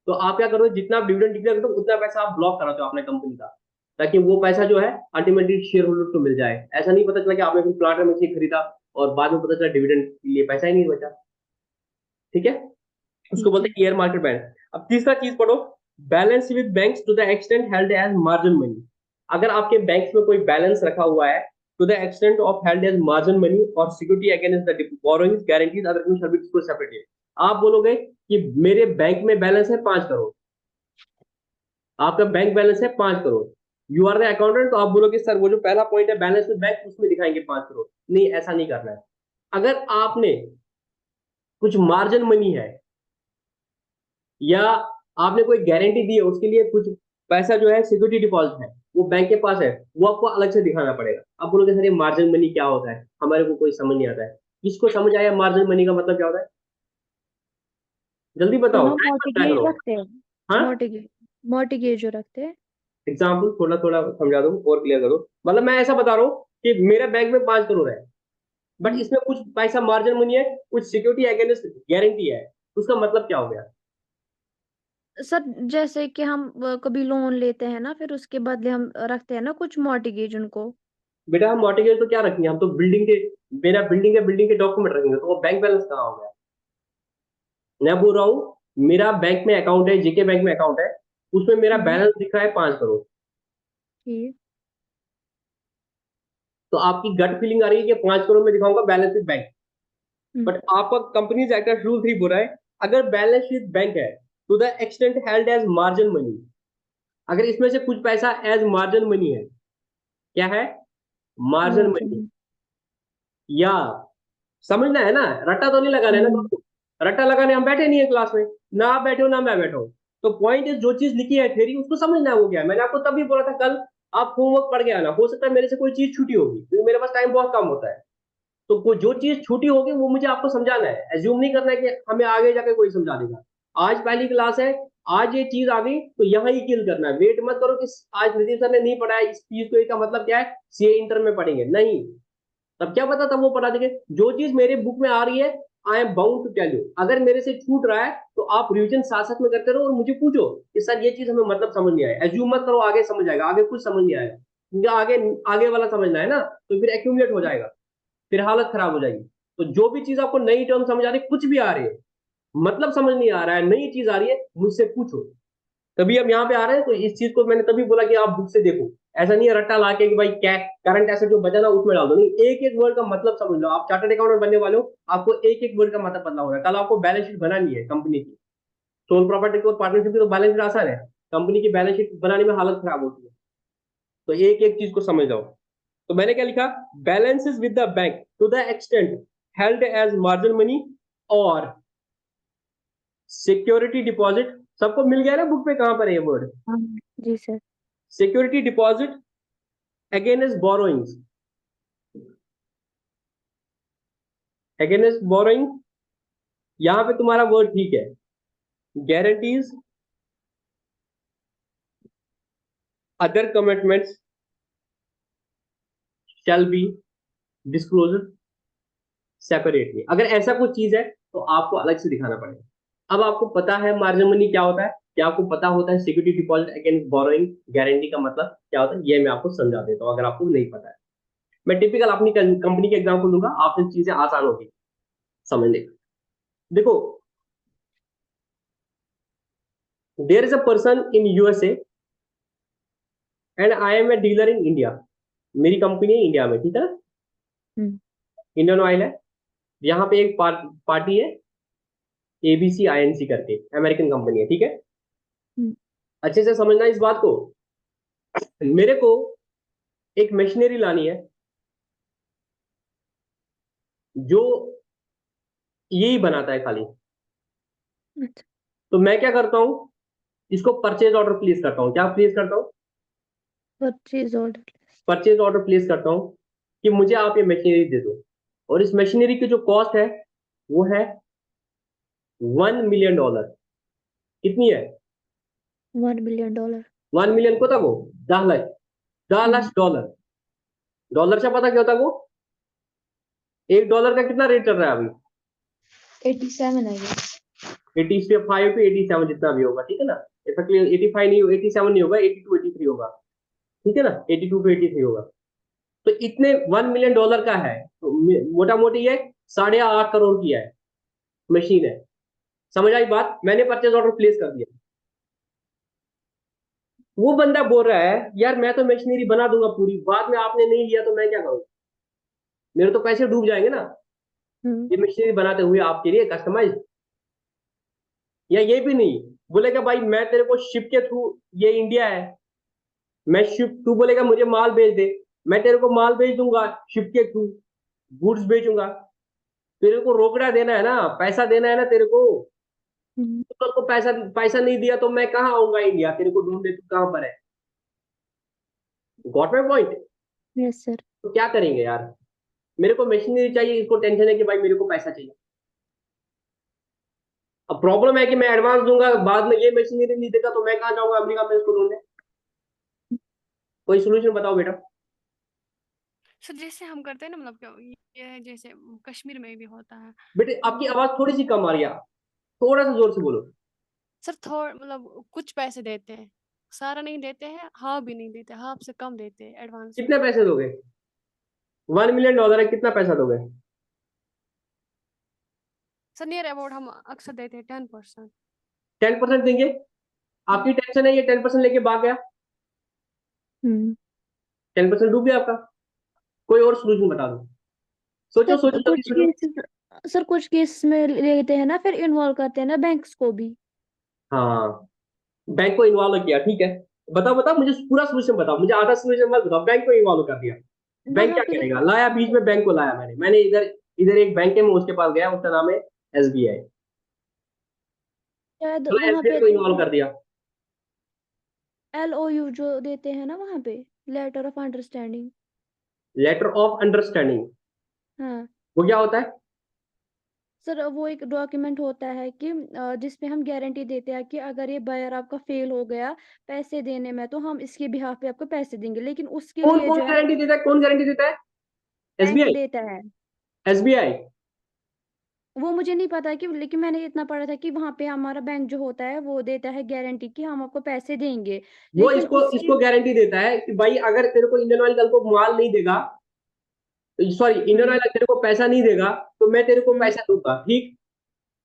तो आप क्या करोगे, जितना आप डिविडेंड डिक्लेयर करते हो उतना पैसा आप ब्लॉक कराते हो अपने कंपनी का, ताकि वो पैसा जो है अल्टीमेटली शेयर होल्डर को मिल जाए। ऐसा नहीं पता चला कि आपने कोई प्लांट में मशीन खरीदा और बाद में पता चला डिविडेंड के लिए पैसा ही नहीं बचा। ठीक है, उसको ठीक बोलते है। हैं ईयर मार्केट बैलेंस। अब तीसरा चीज पढ़ो, balance with banks to the extent held as margin money. अगर आपके बैंक्स में कोई बैलेंस रखा हुआ है to the extent of held as margin money और security against the borrowings guarantees other things shall be disclosed separately. आप बोलोगे कि मेरे बैंक में बैलेंस है 5 करोड़, आपका बैंक बैलेंस है 5 crore, you are the accountant, तो आप बोलोगे सर वो जो पहला पॉइंट है बैलेंस विद बैंक उसमें दिखाएंगे 5 करोड़। नहीं, ऐसा नहीं करना है। अगर आपने कुछ मार्जिन मनी है या आपने कोई गारंटी दी है, उसके लिए कुछ पैसा जो है सिक्योरिटी डिपॉजिट है, वो बैंक के पास है, वो आपको अलग से दिखाना पड़ेगा। आप बोलोगे सर ये मार्जिन मनी क्या होता है, हमारे को कोई समझ नहीं आता है। किसको समझ आया मार्जिन मनी का मतलब क्या होता है? जल्दी जो बताओ, हम टाइम मत मॉर्टिगेज करो। रखते हैं, हाँ, मॉर्टिगेज, मॉर्टिगेज जो रखते हैं। एग्जाम्पल थोड़ा थोड़ा समझा दो और क्लियर करो। मतलब मैं ऐसा बता रहा हूँ कि मेरे बैंक में 5 करोड़ है, बट हम्म। इसमें कुछ पैसा मार्जिन मनी है, कुछ सिक्योरिटी अगेंस्ट गारंटी है, उसका मतलब क्या हो गया? सर जैसे कि हम कभी लोन लेते हैं ना, फिर उसके बदले हम रखते हैं ना कुछ मॉर्टिगेज उनको। बेटा हम मॉर्टिगेज तो क्या रखेंगे, हम तो बिल्डिंग के, मेरा बिल्डिंग के डॉक्यूमेंट रखेंगे, तो वो बैंक बैलेंस कहाँ हो गया? मैं बोल रहा हूँ मेरा बैंक में अकाउंट है, जेके बैंक में अकाउंट है, उसमें मेरा हम्म। बैलेंस दिख रहा है 5 करोड़, ठीक। तो आपकी गट फीलिंग आ रही है कि 5 करोड़ में दिखाऊंगा balance with bank, hmm. But आपका कंपनीज एक्ट रूल 3 बोल रहा है अगर बैलेंस विद बैंक है to the extent held as margin money, अगर इसमें से कुछ पैसा एज मार्जिन मनी है, क्या है? Margin money. मार्जिन। या समझना है ना, रट्टा तो नहीं लगाना है ना हम्म। दोस्तों। रट्टा लगाने हम बैठे नहीं है क्लास में, ना आप बैठे हो ना मैं बैठा हूं। तो पॉइंट इज जो चीज लिखी है थ्योरी उसको समझना है, वो क्या है। मैंने आपको तभी बोला था कल आप होमवर्क पढ़ के आना, हो सकता है मेरे से कोई चीज छूटी होगी क्योंकि मेरे पास टाइम बहुत कम होता है। तो जो चीज छूटी होगी वो मुझे आपको समझाना है, एज्यूम नहीं करना है कि हमें आगे जाके कोई समझा देगा। आज पहली क्लास है, आज ये चीज आ गई तो यहाँ ही किल करना है। वेट मत करो कि आज नितिन सर ने नहीं पढ़ाया इस चीज को, इसका मतलब क्या है सीए इंटर में पढ़ेंगे, नहीं। तब क्या पता, तब वो पढ़ा देंगे जो चीज मेरे बुक में आ रही है, I am bound to tell you. अगर मेरे से छूट रहा है तो आप रिवीजन साथ साथ में करते रहो और मुझे पूछो कि सर ये चीज हमें मतलब समझ नहीं आया। एज्यूम मत करो आगे समझ आएगा, आगे कुछ समझ नहीं आएगा, क्योंकि आगे आगे वाला समझना है ना, तो फिर एक्यूमुलेट हो जाएगा, फिर हालत खराब हो जाएगी। तो जो भी चीज आपको नई टर्म समझ आ रही है, कुछ भी आ रही है, मतलब समझ नहीं आ रहा है, नई चीज आ रही है, मुझसे पूछो। तभी हम यहाँ पे आ रहे हैं, तो इस चीज को मैंने तभी बोला कि आप बुक से देखो। ऐसा नहीं है रट्टा ला के कि भाई क्या करंट एसेट जो बचा ना उसमें डाल दो, नहीं, एक एक वर्ड का मतलब समझ लो। आप चार्टर्ड अकाउंटेंट बनने वाले हो, आपको एक एक वर्ड का मतलब पता होगा। कल आपको बैलेंस शीट बनानी है कंपनी की, सोल प्रॉपर्टी की और पार्टनरशिप की, तो बैलेंस शीट आसान है, कंपनी की बैलेंस शीट बनाने में हालत खराब होती है। तो एक एक चीज को समझ जाओ। तो मैंने क्या लिखा, balances with the bank to the extent held as margin money और सिक्योरिटी डिपॉजिट। सबको मिल गया ना बुक पे, कहां पर है ये वर्ड? हाँ जी sir. Security deposit against borrowings, against borrowing, यहां पे तुम्हारा वर्ड ठीक है। Guarantees, other commitments shall be disclosed separately. अगर ऐसा कुछ चीज है तो आपको अलग से दिखाना पड़ेगा। अब आपको पता है मार्जिन मनी क्या होता है, क्या आपको पता होता है security deposit against borrowing, guarantee का मतलब क्या होता है, ये मैं आपको समझा देता हूँ अगर आपको नहीं पता है। मैं टिपिकल अपनी कंपनी के एग्जाम्पल दूंगा, आपसे चीजें आसान होगी समझने की। देखो, there is a person in USA and I am a dealer in India. मेरी कंपनी है इंडिया में, ठीक है ना, हम्म। इंडियन ऑयल है। यहाँ पे एक पार्टी है, एबीसी आईएनसी करके, अमेरिकन कंपनी है, ठीक है। हम्म। अच्छे से समझना इस बात को। मेरे को एक मशीनरी लानी है जो यही बनाता है खाली। अच्छा। तो मैं क्या करता हूँ, इसको परचेज ऑर्डर प्लेस करता हूँ। क्या प्लेस करता हूँ? Purchase order. Purchase order place करता हूँ कि मुझे आप ये मशीनरी दे दो। और इस मशीनरी की जो कॉस्ट है वो है $1 मिलियन। कितनी है? $1 बिलियन। 1 मिलियन को था वो, 10 लाख, दस हम्म। लाख डॉलर। डॉलर से पता क्या होता है वो? $1 का कितना रेट चल रहा है अभी? 87 है ये। 85 टू 87 जितना भी होगा, ठीक है ना। एक्चुअली 85 नहीं, 87 नहीं होगा, 82 83 होगा, ठीक है ना, 82 टू 83 होगा। तो इतने $1 मिलियन का है, तो मोटा मोटी ये 8.5 करोड़ की है, मशीन है। समझ आई बात? मैंने परचेज ऑर्डर प्लेस कर दिया। वो बंदा बोल रहा है यार मैं तो मशीनरी बना दूंगा पूरी, बाद में आपने नहीं लिया तो मैं क्या करूँ, मेरे तो पैसे डूब जाएंगे ना। हम्म। ये मशीनरी बनाते हुए आपके लिए कस्टमाइज, या ये भी नहीं, बोलेगा भाई मैं तेरे को शिप के थ्रू, ये इंडिया है, मैं शिप, तू बोलेगा मुझे माल भेज दे, मैं तेरे को माल भेज दूंगा शिप के थ्रू, गुड्स भेजूंगा। तेरे को रोकड़ा देना है ना, पैसा देना है ना तेरे को। हम्म। तो पैसा पैसा नहीं दिया तो मैं कहाँ आऊंगा इंडिया तेरे को ढूंढने, तू कहाँ पर है? Got my point? Yes sir. तो क्या करेंगे यार, मेरे को मशीनरी चाहिए, इसको टेंशन है कि भाई मेरे को पैसा चाहिए। अब प्रॉब्लम है कि मैं एडवांस दूंगा, बाद में ये मशीनरी नहीं देगा तो मैं कहाँ जाऊंगा अमेरिका में इसको ढूंढने। कोई सोल्यूशन बताओ बेटा। सर जैसे हम करते हैं ना, मतलब क्या ये जैसे कश्मीर में भी होता है। बेटे आपकी मतलब आवाज थोड़ी सी कम आ रही है, थोड़ा सा जोर से बोलो। सर थोड़ा मतलब कुछ पैसे देते हैं, सारा नहीं देते हैं, हाफ भी नहीं देते, हाफ से कम देते हैं एडवांस में। कितने पैसे दोगे? $1 मिलियन है, कितना पैसा दोगे? सर नियर अबाउट हम अक्सर देते हैं 10%। 10% देंगे? आपकी टेंशन है, ये 10% लेके भाग गया, हम्म। 10% डूब गया आपका। कोई और सोल्यूशन बता दो, सोचो सर सोचो जल्दी कुछ सोचो। केसेस सर कुछ केस में लेते हैं ना, फिर इन्वॉल्व करते हैं ना बैंक्स को भी। हाँ, बैंक को इन्वॉल्व किया, ठीक है। बताओ बताओ मुझे पूरा सोल्यूशन बताओ, मुझे आधा सोल्यूशन मत बताओ, बैंक को इन्वॉल्व कर दिया। बैंक वहां क्या पे करेगा, लाया बीच में बैंक को, लाया मैंने इधर, इधर एक बैंक है, मैं उसके पास गया, उसका नाम है एसबीआई। शायद चलो वहां एसबीआई पे को इन्वॉल्व कर दिया। LOU जो देते हैं ना वहां पे, letter of understanding. Letter of understanding, हाँ वो क्या होता है? सर, वो एक डॉक्यूमेंट होता है कि जिसमें हम गारंटी देते हैं कि अगर ये बायर आपका फेल हो गया पैसे देने में, तो हम इसके बिहाफ पे आपको पैसे देंगे, लेकिन उसके कौन लिए कौन जो है। गारंटी देता है, कौन गारंटी देता है? बैंक एसबीआई देता है। एसबीआई वो मुझे नहीं पता कि, लेकिन मैंने इतना पढ़ा था कि वहां पे हमारा बैंक जो होता है वो देता है गारंटी कि हम आपको पैसे देंगे, वो लेकिन इसको उसके इसको गारंटी देता है कि भाई अगर तेरे को इंडियन ऑयल कल को माल नहीं देगा, सॉरी इंडियन हम्म ऑयल तेरे को पैसा नहीं देगा तो मैं तेरे को हम्म पैसा दूंगा, ठीक।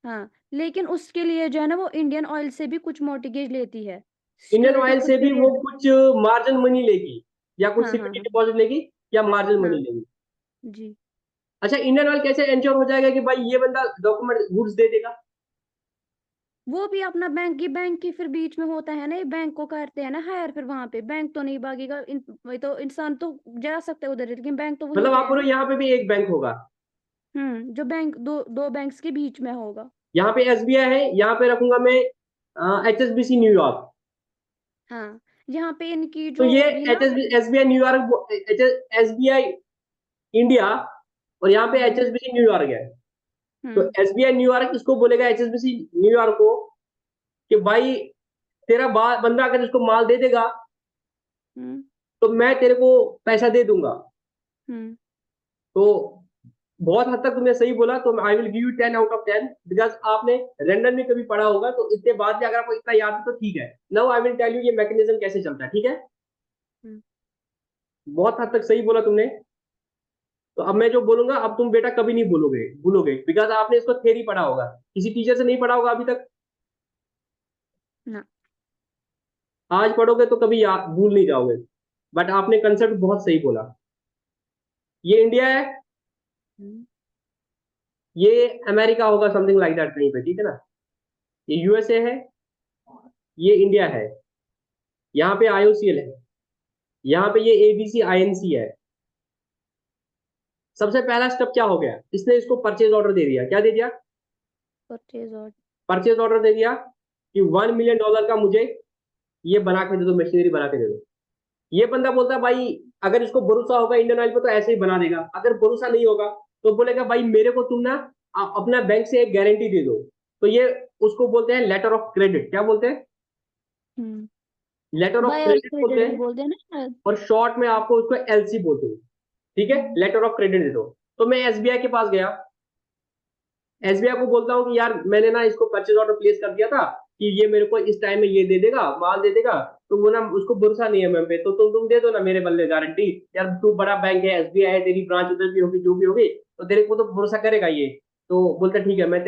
हाँ, लेकिन उसके लिए जो है ना वो इंडियन ऑयल से भी कुछ मॉर्टगेज लेती है, इंडियन सिक्योरिटी ऑयल खुद से के भी लिए। वो कुछ मार्जिन मनी लेगी, या कुछ हाँ हाँ सिक्योरिटी हाँ डिपॉजिट लेगी, या मार्जिन मनी हाँ लेगी। जी। अच्छा, इंडियन ऑयल कैसे एंश्योर हो जाएगा कि भाई ये बंदा डॉक्यूमेंट गुड्स दे देगा? वो भी अपना बैंक की फिर बीच में होता है ना, ये बैंक को करते हैं ना हायर, फिर वहां पे बैंक तो नहीं भागेगा, वही तो इंसान तो जा सकता है उधर, लेकिन बैंक तो वहीं मतलब पे आप है बोलो ना। यहाँ पे भी एक बैंक होगा, जो बैंक दो दो बैंक्स के बीच में होगा। यहाँ पे एसबीआई है, यहाँ पे रखूंगा मैं एचएसबीसी न्यूयॉर्क। हाँ, यहाँ पे इनकी तो जो ये होगी ना। एसबीआई न्यूयॉर्क, एसबीआई इंडिया, और यहाँ पे हम्म एचएसबीसी न्यूयॉर्क है। तो हम्म एसबीआई न्यूयॉर्क इसको बोलेगा एचएसबीसी न्यूयॉर्क को कि भाई तेरा बंदा अगर इसको माल दे देगा हम्म तो मैं तेरे को पैसा दे दूंगा। हम्म तो बहुत हद तक तुमने सही बोला, तो I will give you 10 out of 10, because आपने रेंडम में कभी पढ़ा होगा, तो इतने बाद में अगर आपको इतना याद है तो ठीक है। Now I will tell you ये मैकेनिज्म कैसे चलता है, ठीक है। हम्म बहुत हद तक सही बोला तुमने। तो अब मैं जो बोलूंगा अब तुम बेटा कभी नहीं भूलोगे भूलोगे, बिकॉज आपने इसको थ्योरी पढ़ा होगा, किसी टीचर से नहीं पढ़ा होगा अभी तक। ना। आज पढ़ोगे तो कभी याद भूल नहीं जाओगे। बट आपने कंसेप्ट बहुत सही बोला। ये इंडिया है, हम्म ये अमेरिका होगा, समथिंग लाइक दैट कहीं पे, ठीक है ना। ये यूएसए है, ये इंडिया है, यहाँ पे आईओसीएल है, यहाँ पे ये एबीसी आईएनसी है। सबसे पहला स्टेप क्या हो गया, इसने इसको परचेज ऑर्डर दे दिया। क्या दे दिया? परचेज और। परचेज ऑर्डर दे दिया कि $1 मिलियन का मुझे ये बना के दे दो, मशीनरी बना के दे दो। ये बंदा बोलता है भाई अगर इसको भरोसा होगा इंडियन ऑयल पे तो ऐसे ही बना देगा, अगर भरोसा नहीं होगा तो बोलेगा भाई मेरे को तुम ना अपना बैंक से एक गारंटी दे दो। तो ये उसको बोलते हैं लेटर ऑफ क्रेडिट। क्या बोलते हैं? लेटर ऑफ बाय क्रेडिट बोलते क्रेडिट भी हैं, बोलते हैं ना शायद। और शॉर्ट में आपको उसको एलसी बोलते हैं, ठीक है, हम्म लेटर ऑफ क्रेडिट दे दो। तो मैं एसबीआई के पास गया, एसबीआई को बोलता हूँ कि यार मैंने ना इसको परचेज ऑर्डर प्लेस कर दिया था कि ये मेरे को इस टाइम में ये दे देगा, माल दे देगा। तो वो ना उसको भरोसा नहीं है मेरे पे, तो तुम दे दो ना मेरे बल्ले गारंटी। यार तू बड़ा बैंक है, एसबीआई है, तेरी ब्रांच उधर भी होगी जो भी होगी, तो तेरे को तो भरोसा करेगा ये। तो बोलता ठीक है, मैं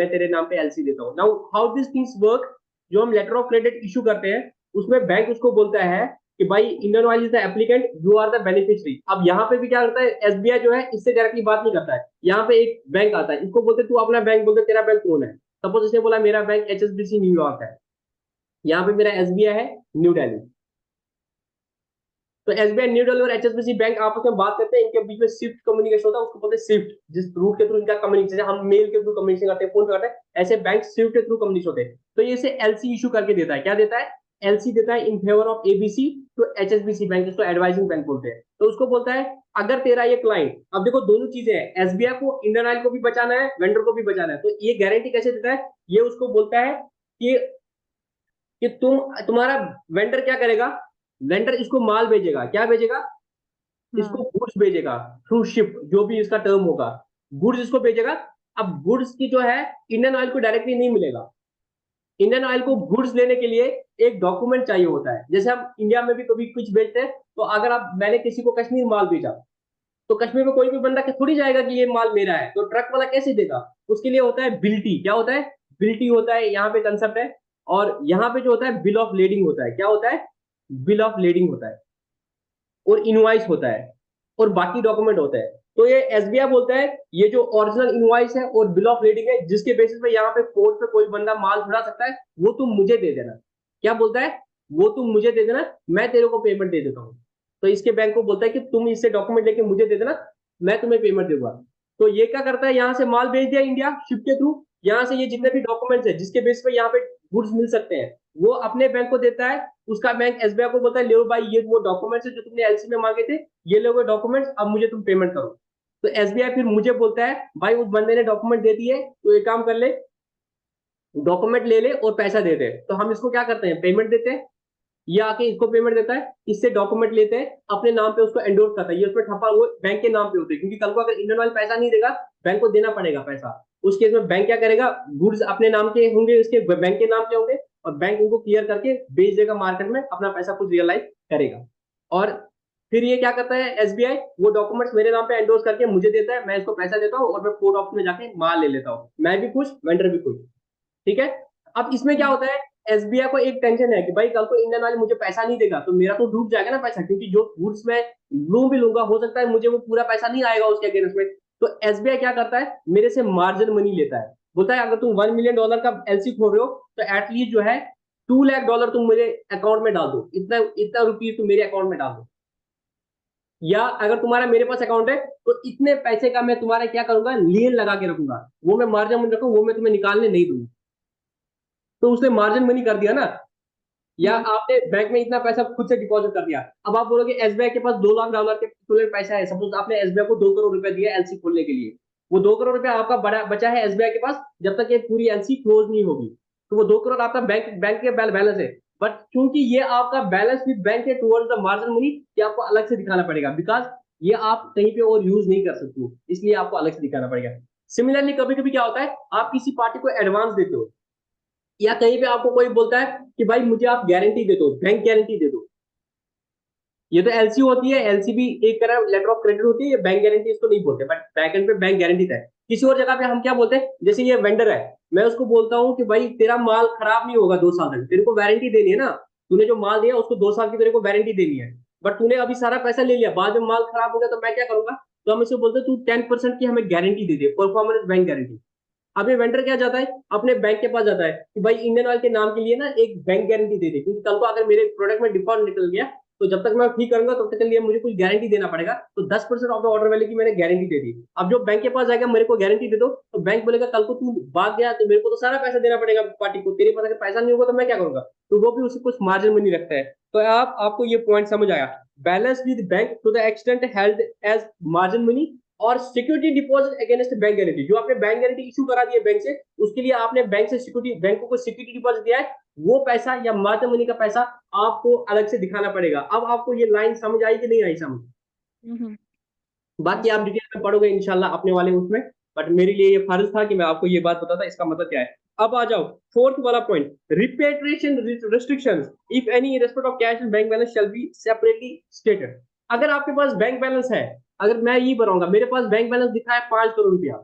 तेरे नाम पे एलसी देता हूँ। Now how this things work, जो हम लेटर ऑफ क्रेडिट इशू करते हैं उसमें बैंक उसको बोलता है कि भाई Indian Oil is the applicant, you are the beneficiary. अब यहाँ पे भी क्या करता है, एसबीआई जो है इससे डायरेक्टली बात नहीं करता है। यहाँ पे एक बैंक आता है, इसको बोलते तू अपना बैंक बोलते, तेरा बैंक कौन है। सपोज इसने बोला मेरा बैंक एचएसबीसी न्यूयॉर्क है, यहाँ पे मेरा एसबीआई है न्यू दिल्ली। तो एसबीआई न्यू दिल्ली और एचएसबीसी बैंक आपस में बात करते हैं, इनके बीच में स्विफ्ट कम्युनिकेशन होता है, उसको बोलते हैं स्विफ्ट। जिस रूट के थ्रू इनका कम्युनिकेशन, हम मेल के थ्रू कम्युनिकेशन करते हैं, फोन पे करते हैं, ऐसे बैंक स्विफ्ट के थ्रू कम्युनिकेशन होते हैं। तो ये इसे एलसी इशू करके देता है। क्या देता है? एलसी देता है in favour of ABC to HSBC bank, इसको एडवाइजिंग बैंक बोलते हैं। तो उसको बोलता है अगर तेरा ये क्लाइंट, अब देखो दोनों चीजें हैं, एसबीआई को इंडियन ऑयल को भी बचाना है, वेंडर को भी बचाना है, तो ये गारंटी कैसे देता है? ये उसको बोलता है कि तुम्हारा वेंडर क्या करेगा, वेंडर इसको माल भेजेगा। क्या भेजेगा? इसको हाँ गुड्स भेजेगा थ्रू शिप, जो भी इसका टर्म होगा, गुड्स इसको भेजेगा। अब गुड्स की जो है इंडियन ऑयल को डायरेक्टली नहीं मिलेगा। इंडियन ऑयल को गुड्स लेने के लिए एक डॉक्यूमेंट चाहिए होता है। जैसे हम इंडिया में भी कभी कुछ बेचते हैं, तो अगर आप, मैंने किसी को कश्मीर माल भेजा, तो कश्मीर में कोई भी बंदा थोड़ी जाएगा कि ये माल मेरा है, तो ट्रक वाला कैसे देगा? उसके लिए होता है बिल्टी। क्या होता है? बिल्टी होता है, यहाँ पे कंसेप्ट है। और यहाँ पे जो होता है बिल ऑफ लेडिंग होता है। क्या होता है? बिल ऑफ लेडिंग होता है, और इनवाइस होता है, और बाकी डॉक्यूमेंट होते हैं। तो ये एसबीआई बोलता है ये जो ओरिजिनल इनवाइस है और बिल ऑफ लेडिंग है, जिसके बेसिस पे यहाँ पे कोर्ट पे कोई बंदा माल छुड़ा सकता है, वो तुम मुझे दे देना। क्या बोलता है? वो तुम मुझे दे देना, मैं तेरे को पेमेंट दे देता हूँ। तो इसके बैंक को बोलता है कि तुम इससे डॉक्यूमेंट लेके मुझे दे देना, मैं तुम्हें पेमेंट दूंगा। तो ये क्या करता है, यहाँ से माल भेज दिया इंडिया शिप के थ्रू, यहाँ से ये जितने भी डॉक्यूमेंट्स है जिसके बेस पे यहाँ पे गुड्स मिल सकते हैं, वो अपने बैंक को देता है। उसका बैंक एसबीआई को बोलता है ले भाई ये वो डॉक्यूमेंट्स है जो तुमने एलसी में मांगे थे, ये लोगे डॉक्यूमेंट्स, अब मुझे तुम पेमेंट करो। तो एसबीआई फिर मुझे बोलता है भाई उस बंदे ने डॉक्यूमेंट दे दिए, तो एक काम कर ले, डॉक्यूमेंट ले ले और पैसा दे दे। तो हम इसको क्या करते हैं, पेमेंट देते हैं। ये आके इसको पेमेंट देता है, इससे डॉक्यूमेंट लेते हैं, अपने नाम पे उसको एंडोर्स करता है, ये उसमें ठप्पा वो बैंक के नाम पे होते हैं, क्योंकि कल को अगर इंडियन ऑयल पैसा नहीं देगा, बैंक को देना पड़ेगा पैसा। उस केस में बैंक क्या करेगा, गुड्स अपने नाम के होंगे, उसके बैंक के नाम के होंगे, और बैंक उनको क्लियर करके बेच देगा मार्केट में, अपना पैसा खुद रियलाइज करेगा। और फिर ये क्या करता है एसबीआई, वो डॉक्यूमेंट्स मेरे नाम पे एंडोर्स करके मुझे देता है, मैं इसको पैसा देता हूँ और मैं कोर्ट ऑफिस में जाके माल ले लेता हूँ, मैं भी खुश, वेंडर भी खुश। ठीक है। अब इसमें क्या होता है, एसबीआई को एक टेंशन है कि भाई कल को इंडियन ऑयल मुझे पैसा नहीं देगा तो मेरा तो डूब जाएगा ना पैसा, क्योंकि जो गुड्स मैं लू भी लूंगा, हो सकता है मुझे वो पूरा पैसा नहीं आएगा उसके अगेंस्ट में। तो एसबीआई क्या करता है, मेरे से मार्जिन मनी लेता है, बोलता है अगर तुम $1 मिलियन का एलसी खोल रहे हो तो एटलीस्ट जो है $2 लाख तुम मेरे अकाउंट में डाल दो, इतना इतना रुपीज तुम मेरे अकाउंट में डाल दो, या अगर तुम्हारा मेरे पास अकाउंट है तो इतने पैसे का मैं तुम्हारा क्या करूंगा, लियन लगा के रखूंगा, वो मैं मार्जिन मनी रखूंगा, वो मैं तुम्हें निकालने नहीं दूंगा। तो उसने मार्जिन मनी कर दिया ना, या आपने बैंक में इतना पैसा खुद से डिपॉजिट कर दिया। अब आप बोलोगे एसबीआई के पास $2 लाख के तुरंत पैसा है, सपोज आपने एसबीआई को 2 करोड़ रुपए दिया एलसी खोलने के लिए, वो 2 करोड़ रुपया आपका बड़ा बचा है एसबीआई के पास, जब तक ये पूरी एलसी क्लोज नहीं होगी, तो वो 2 करोड़ आपका बैंक बैंक के बैलेंस है। बट क्योंकि ये आपका बैलेंस विद बैंक है टुवर्ड्स द मार्जिन मनी, ये आपको अलग से दिखाना पड़ेगा, बिकॉज ये आप कहीं पे और यूज नहीं कर सकते हो, इसलिए आपको अलग से दिखाना पड़ेगा। सिमिलरली कभी कभी क्या होता है, आप किसी पार्टी को एडवांस देते हो, या कहीं पे आपको कोई बोलता है कि भाई मुझे आप गारंटी दे दो, बैंक गारंटी दे दो, ये तो एलसी होती है, एलसी भी एक तरह लेटर ऑफ क्रेडिट होती है, ये बैंक गारंटी इसको नहीं बोलते, बट बैक एंड पे बैंक गारंटी है। किसी और जगह पे हम क्या बोलते हैं, जैसे ये वेंडर है, मैं उसको बोलता हूँ कि भाई तेरा माल खराब नहीं होगा 2 साल तक, तेरे को वारंटी देनी है ना, तूने जो माल दिया उसको 2 साल की तेरे को वारंटी देनी है, बट तूने अभी सारा पैसा ले लिया, बाद में माल खराब हो गया तो मैं क्या करूंगा, तो हम इसको बोलते हैं तू 10% की हमें गारंटी दे दे, परफॉर्मेंस बैंक गारंटी। अब ये वेंडर क्या जाता है, अपने बैंक के पास जाता है कि भाई इंडियन ऑयल के नाम के लिए ना एक बैंक गारंटी दे दे, क्योंकि कल को अगर मेरे प्रोडक्ट में डिफॉल्ट निकल गया तो जब तक मैं ठीक करूंगा तब तक के लिए मुझे कुछ गारंटी देना पड़ेगा, तो 10% ऑफ द ऑर्डर वैल्यू की मैंने गारंटी दे दी। अब जो बैंक के पास जाएगा मेरे को गारंटी दे दो, तो बैंक बोलेगा कल को तू भाग गया तो मेरे को तो सारा पैसा देना पड़ेगा पार्टी को, तेरे पास अगर पैसा नहीं होगा तो मैं क्या करूंगा, तो वो भी उसे कुछ मार्जिन मनी रखता है। तो आपको ये पॉइंट समझ आया, balance with bank to the extent held as margin money, और security deposit against bank guarantee, जो आपने बैंक गारंटी इशू करा दी है बैंक से, उसके लिए आपने बैंक से सिक्योरिटी, बैंकों को सिक्योरिटी डिपॉजिट दिया है, वो पैसा या मार्जिन मनी का पैसा आपको अलग से दिखाना पड़ेगा। अब आपको ये लाइन समझ आई कि नहीं आई समझ, बाकी आप डिटेल में पढ़ोगे इंशाल्लाह अपने वाले उसमें, बट मेरे लिए ये फर्ज था कि मैं आपको ये बात बताता, इसका मतलब क्या है। अब आ जाओ फोर्थ वाला point, repatriation restrictions if any respect of cash and bank balance shell be separately stated. अगर आपके पास बैंक बैलेंस है, अगर मैं ये बताऊंगा मेरे पास बैंक बैलेंस दिखा है 5 करोड़ रुपया,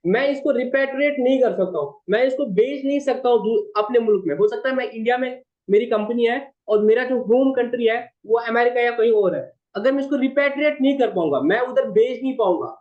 मैं इसको रिपेट्रिएट नहीं कर सकता हूँ, मैं इसको बेच नहीं सकता हूँ अपने मुल्क में, हो सकता है मैं इंडिया में मेरी कंपनी है और मेरा जो होम कंट्री है वो अमेरिका या कहीं और है, अगर मैं इसको रिपेट्रिएट नहीं कर पाऊंगा, मैं उधर बेच नहीं पाऊंगा।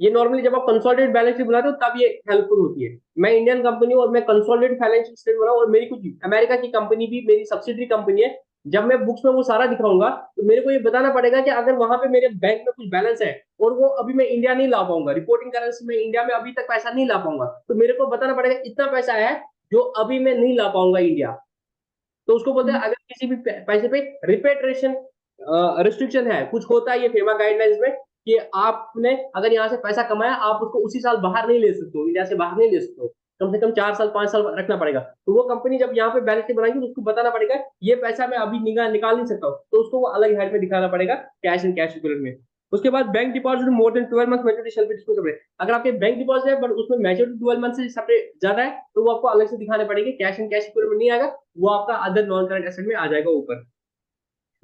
ये नॉर्मली जब आप कंसोलिडेटेड बैलेंस शीट बनाते हो तब ये हेल्पफुल होती है। मैं इंडियन कंपनी हूं और मैं कंसोलिडेटेड फाइनेंशियल स्टेटमेंट बनाऊं, और मेरी कुछ अमेरिका की कंपनी भी मेरी सब्सिडरी कंपनी है, जब मैं बुक्स में वो सारा दिखाऊंगा तो मेरे को ये बताना पड़ेगा कि अगर वहां पे मेरे बैंक में कुछ बैलेंस है और वो अभी मैं इंडिया नहीं ला पाऊंगा, रिपोर्टिंग करेंसी में इंडिया में अभी तक पैसा नहीं ला पाऊंगा, तो मेरे को बताना पड़ेगा इतना पैसा है जो अभी मैं नहीं ला पाऊंगा इंडिया। तो उसको बोलते हैं अगर किसी भी पैसे पे रिपेट्रिएशन रिस्ट्रिक्शन है, कुछ होता है ये फेमा गाइडलाइंस में कि आपने अगर यहाँ से पैसा कमाया आप उसको उसी साल बाहर नहीं ले सकते हो, इंडिया से बाहर नहीं ले सकते हो, कम से कम 4 साल 5 साल रखना पड़ेगा। तो वो कंपनी जब यहाँ पे बैलेंस शीट बनाएगी तो उसको बताना पड़ेगा ये पैसा मैं अभी निकाल नहीं सकता हूँ, तो उसको वो अलग हेड में दिखाना पड़ेगा कैश एंड कैश इक्विवेलेंट में। उसके बाद bank deposit more than 12 month maturity shell be disclosed separate. अगर आपके बैंक डिपॉजिट है बट उसमें मैच्योरिटी 12 मंथ से सेपरेट ज्यादा है तो वो आपको अलग से दिखाने पड़ेंगे, कैश एंड कैश इक्विवेलेंट में नहीं आएगा, वो आपका अदर नॉन करंट एसेट में आ जाएगा ऊपर।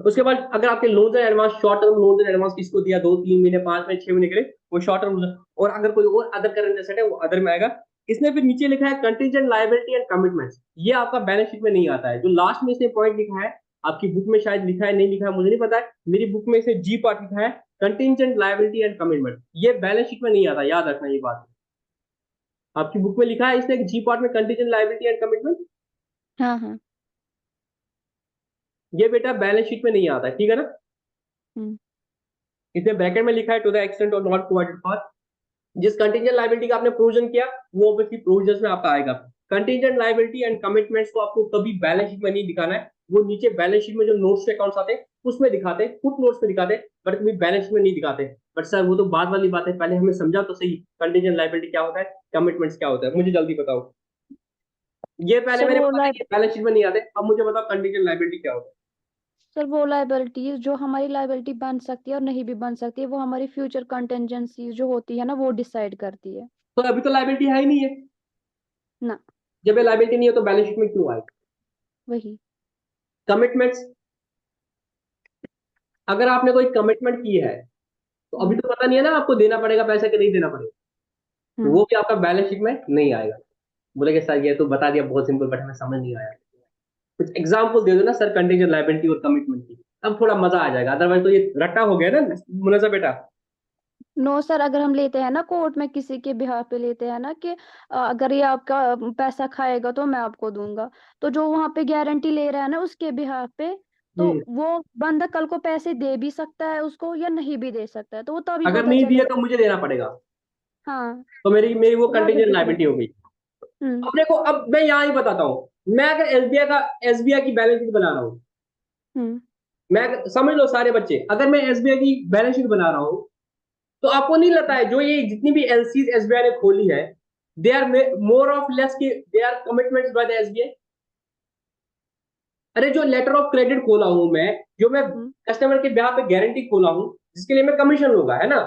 उसके बाद अगर आपके loans and advance, short term loans and advance किसको दिया 2-3 महीने 5 महीने 6 महीने के लिए, वो शॉर्ट टर्म, और अगर कोई और अदर करंट एसेट है वो अदर में आएगा। इसने फिर नीचे लिखा है कंटीजेंट लायबिलिटी एंड कमिटमेंट्स, ये आपका बैलेंस शीट में नहीं आता है, जो लास्ट में इसने पॉइंट लिखा है आपकी बुक में शायद लिखा है नहीं लिखा है मुझे नहीं पता है, मेरी बुक में इसे जी पार्ट लिखा है कंटीजेंट लायबिलिटी एंड कमिटमेंट, ये बैलेंस शीट में नहीं आता, याद रखना ये बात। आपकी बुक में लिखा है इसने जी पार्ट में कंटीजेंट लायबिलिटी एंड कमिटमेंट, हाँ हाँ। ये बेटा बैलेंस शीट में नहीं आता है, ठीक है ना। इसमें ब्रैकेट में लिखा है टू द एक्सटेंट और नॉट प्रोवाइडेड फॉर, जिस कंटीजेंट लायबिलिटी का आपने प्रोविजन किया वो ऑब्वियसली प्रोविजन में आपका आएगा। कंटीजेंट लायबिलिटी एंड कमिटमेंट्स को आपको कभी बैलेंस शीट में नहीं दिखाना है, वो नीचे बैलेंस शीट में जो नोट्स के अकाउंट्स आते हैं उसमें दिखाते हैं, फुट नोट्स में दिखाते हैं, बट कभी बैलेंस शीट में नहीं दिखाते। बट सर वो तो बाद वाली बात है, पहले हमें समझा तो सही कंटीजेंट लायबिलिटी क्या होता है, कमिटमेंट्स क्या होता है, मुझे जल्दी बताओ। ये पहले सर मेरे वो पता है कि बैलेंस शीट में नहीं आते। अब मुझे बताओ कंटीजेंट लायबिलिटी क्या होता है। सर वो लाइबिलिटीज जो हमारी लाइबिलिटी बन सकती है और नहीं भी बन सकती है, वो हमारी फ्यूचर कंटेंजेंसी जो होती है ना, वो डिसाइड करती है तो अभी तो लायबिलिटी है ही नहीं है। ना। जब ये लायबिलिटी नहीं है तो बैलेंस शीट में क्यों आएगी? वही। कमिटमेंट्स, अगर आपने कोई कमिटमेंट की है तो अभी हम्म। तो पता नहीं है ना आपको देना पड़ेगा पैसा कि नहीं देना पड़ेगा, तो हम्म। वो भी आपका बैलेंस शीट में नहीं आएगा। बोलेगे सर ये तो बता दिया बहुत सिंपल, बट हमें समझ नहीं आया। कुछ एग्जाम्पल दे दो ना सर कंटीजेंट लायबिलिटी और कमिटमेंट की, तब थोड़ा मजा आ जाएगा। अदरवाइज तो ये रट्टा हो गया ना मुनजा बेटा। नो सर, अगर हम लेते हैं ना कोर्ट में किसी के बिहाफ पे लेते हैं ना कि अगर ये आपका पैसा खाएगा तो मैं आपको दूंगा, तो जो वहां पे गारंटी ले रहा है ना उसके बिहाफ पे, तो हम्म। वो बंदा कल को पैसे दे भी सकता है उसको या नहीं भी दे सकता है, तो वो तभी अगर पता नहीं दिए चलेगा। तो मुझे देना पड़ेगा, हाँ। तो मेरी मेरी वो तो वो कंटीजेंट डिसाइड लायबिलिटी होता हो है। गई। हम्म। अब देखो, अब मैं यहाँ ही बताता हूँ। मैं अगर एसबीआई की बैलेंस शीट बना रहा हूँ, हम्म। समझ लो सारे बच्चे, अगर मैं एसबीआई की बैलेंस शीट बना रहा हूँ, तो आपको नहीं लगता है जो ये जितनी भी एलसीज एसबीआई ने खोली है, they are more of less की they are commitments by the SBI? अरे जो लेटर ऑफ क्रेडिट खोला हूं मैं, जो मैं हम्म। कस्टमर के ब्याह पे गारंटी खोला हूं, जिसके लिए मैं कमीशन लूंगा, है ना,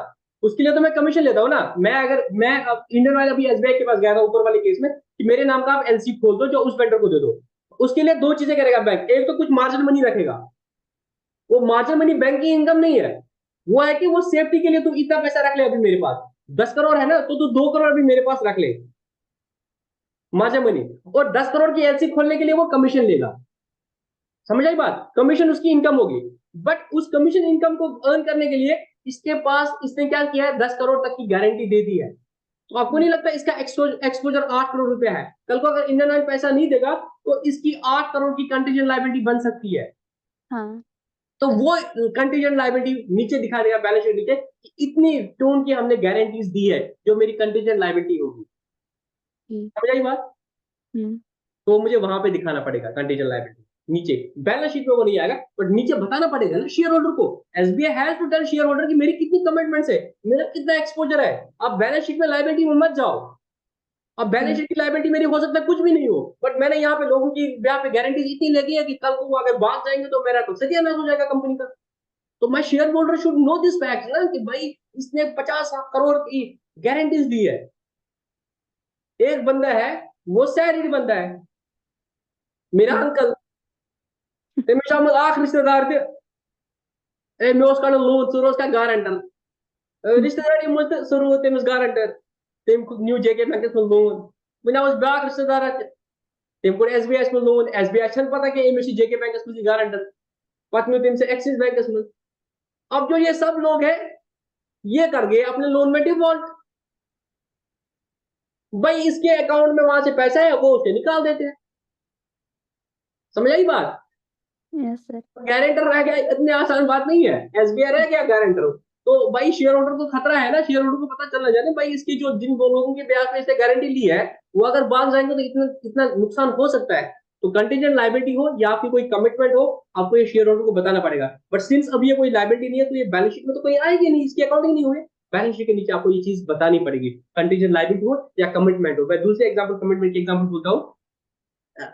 उसके लिए तो मैं कमीशन लेता हूँ ना। मैं अब इंडियन ऑयल अभी एसबीआई के पास गया था ऊपर वाले केस में कि मेरे नाम का आप एलसी खोल दो जो उस वेंडर को दे दो। उसके लिए दो चीजें करेगा बैंक, एक तो कुछ मार्जिन मनी रखेगा। वो मार्जिन मनी बैंक की इनकम नहीं है, वो है कि वो सेफ्टी के लिए तू इतना पैसा रख ले, अभी मेरे पास 10 करोड़ है ना, तो तू 2 करोड़ अभी मेरे पास रख ले मार्जिन मनी, और 10 करोड़ की एलसी खोलने के लिए वो कमीशन लेगा। समझ आई बात? कमीशन उसकी इनकम होगी। बट उस कमीशन इनकम को अर्न करने के लिए इसके पास इसने क्या किया है, 10 करोड़ तक की गारंटी दे दी है। तो आपको हम्म। नहीं लगता इसका एक्सपोजर 8 करोड़ रुपया है? कल को अगर इंडियन ऑयल पैसा नहीं देगा तो इसकी 8 करोड़ की कंटीजेंट लायबिलिटी बन सकती है। हाँ। तो वो कंटीजेंट लायबिलिटी नीचे दिखा देगा बैलेंस शीट नीचे कि इतनी टोन की हमने गारंटीज दी है जो मेरी कंटीजेंट लायबिलिटी होगी। ठीक। समझ आई बात? हम्म। तो मुझे वहां पे दिखाना पड़ेगा कंटीजेंट लायबिलिटी नीचे। बैलेंस शीट में वो नहीं आएगा, बट नीचे बताना पड़ेगा ना शेयर होल्डर को। SBI has to tell shareholder कि मेरी कितनी कमिटमेंट्स है, मेरा कितना एक्सपोजर है। आप बैलेंस शीट में लायबिलिटी में मत जाओ। अब बैलेंस हम्म। शीट की लायबिलिटी मेरी हो सकता है कुछ भी नहीं हो, बट मैंने यहाँ पे लोगों की यहाँ पे गारंटी इतनी लगी है कि कल को वो अगर भाग जाएंगे तो मेरा तो सत्यानाश हो जाएगा कंपनी का। तो मैं share holder should know this fact ना कि भाई इसने 50 करोड़ की गारंटीज दी है। एक बंदा है, वो सैलरीड बंदा है, मेरा हम्म। अंकल, तमिश आमद आख रिश्तेदार थे, मे लोन सह रोज गारंटर रिश्तेदार मज सह रो तमिस गारंटर, तम न्यू जेके बैंकस में लोन। वन आव ब्या रिश्तेदार तम कोर एसबीआई में लोन, एसबीआई पता कि अमिस जेके बैंकस में गारंटर, पत न्यू तम से एक्सिस बैंकस में। अब जो ये सब लोग हैं ये कर गए अपने लोन में डिफॉल्ट। भाई इसके अकाउंट में वहां से पैसा है वो उसे निकाल देते हैं। समझ आई बात? Yes sir. गारंटर रह गया, इतनी आसान बात नहीं है। एसबीआई रह गया गारंटर, तो भाई शेयर होल्डर को खतरा है ना। शेयर होल्डर को पता चलना चाहिए भाई इसकी जो जिन दो लोगों के ब्याज में इसने गारंटी ली है वो अगर भाग जाएंगे तो इतना इतना नुकसान हो सकता है। तो कंटीजेंट लायबिलिटी हो या आपकी कोई कमिटमेंट हो, आपको ये शेयर होल्डर को बताना पड़ेगा। बट सिंस अब ये कोई लायबिलिटी नहीं है तो ये बैलेंस शीट में तो कोई आएगी नहीं, इसकी अकाउंटिंग नहीं हुई। बैलेंस शीट के नीचे आपको ये चीज बतानी पड़ेगी, कंटीजेंट लायबिलिटी हो या कमिटमेंट हो। मैं दूसरे एग्जाम्पल कमिटमेंट के एग्जाम्पल बोलता हूँ।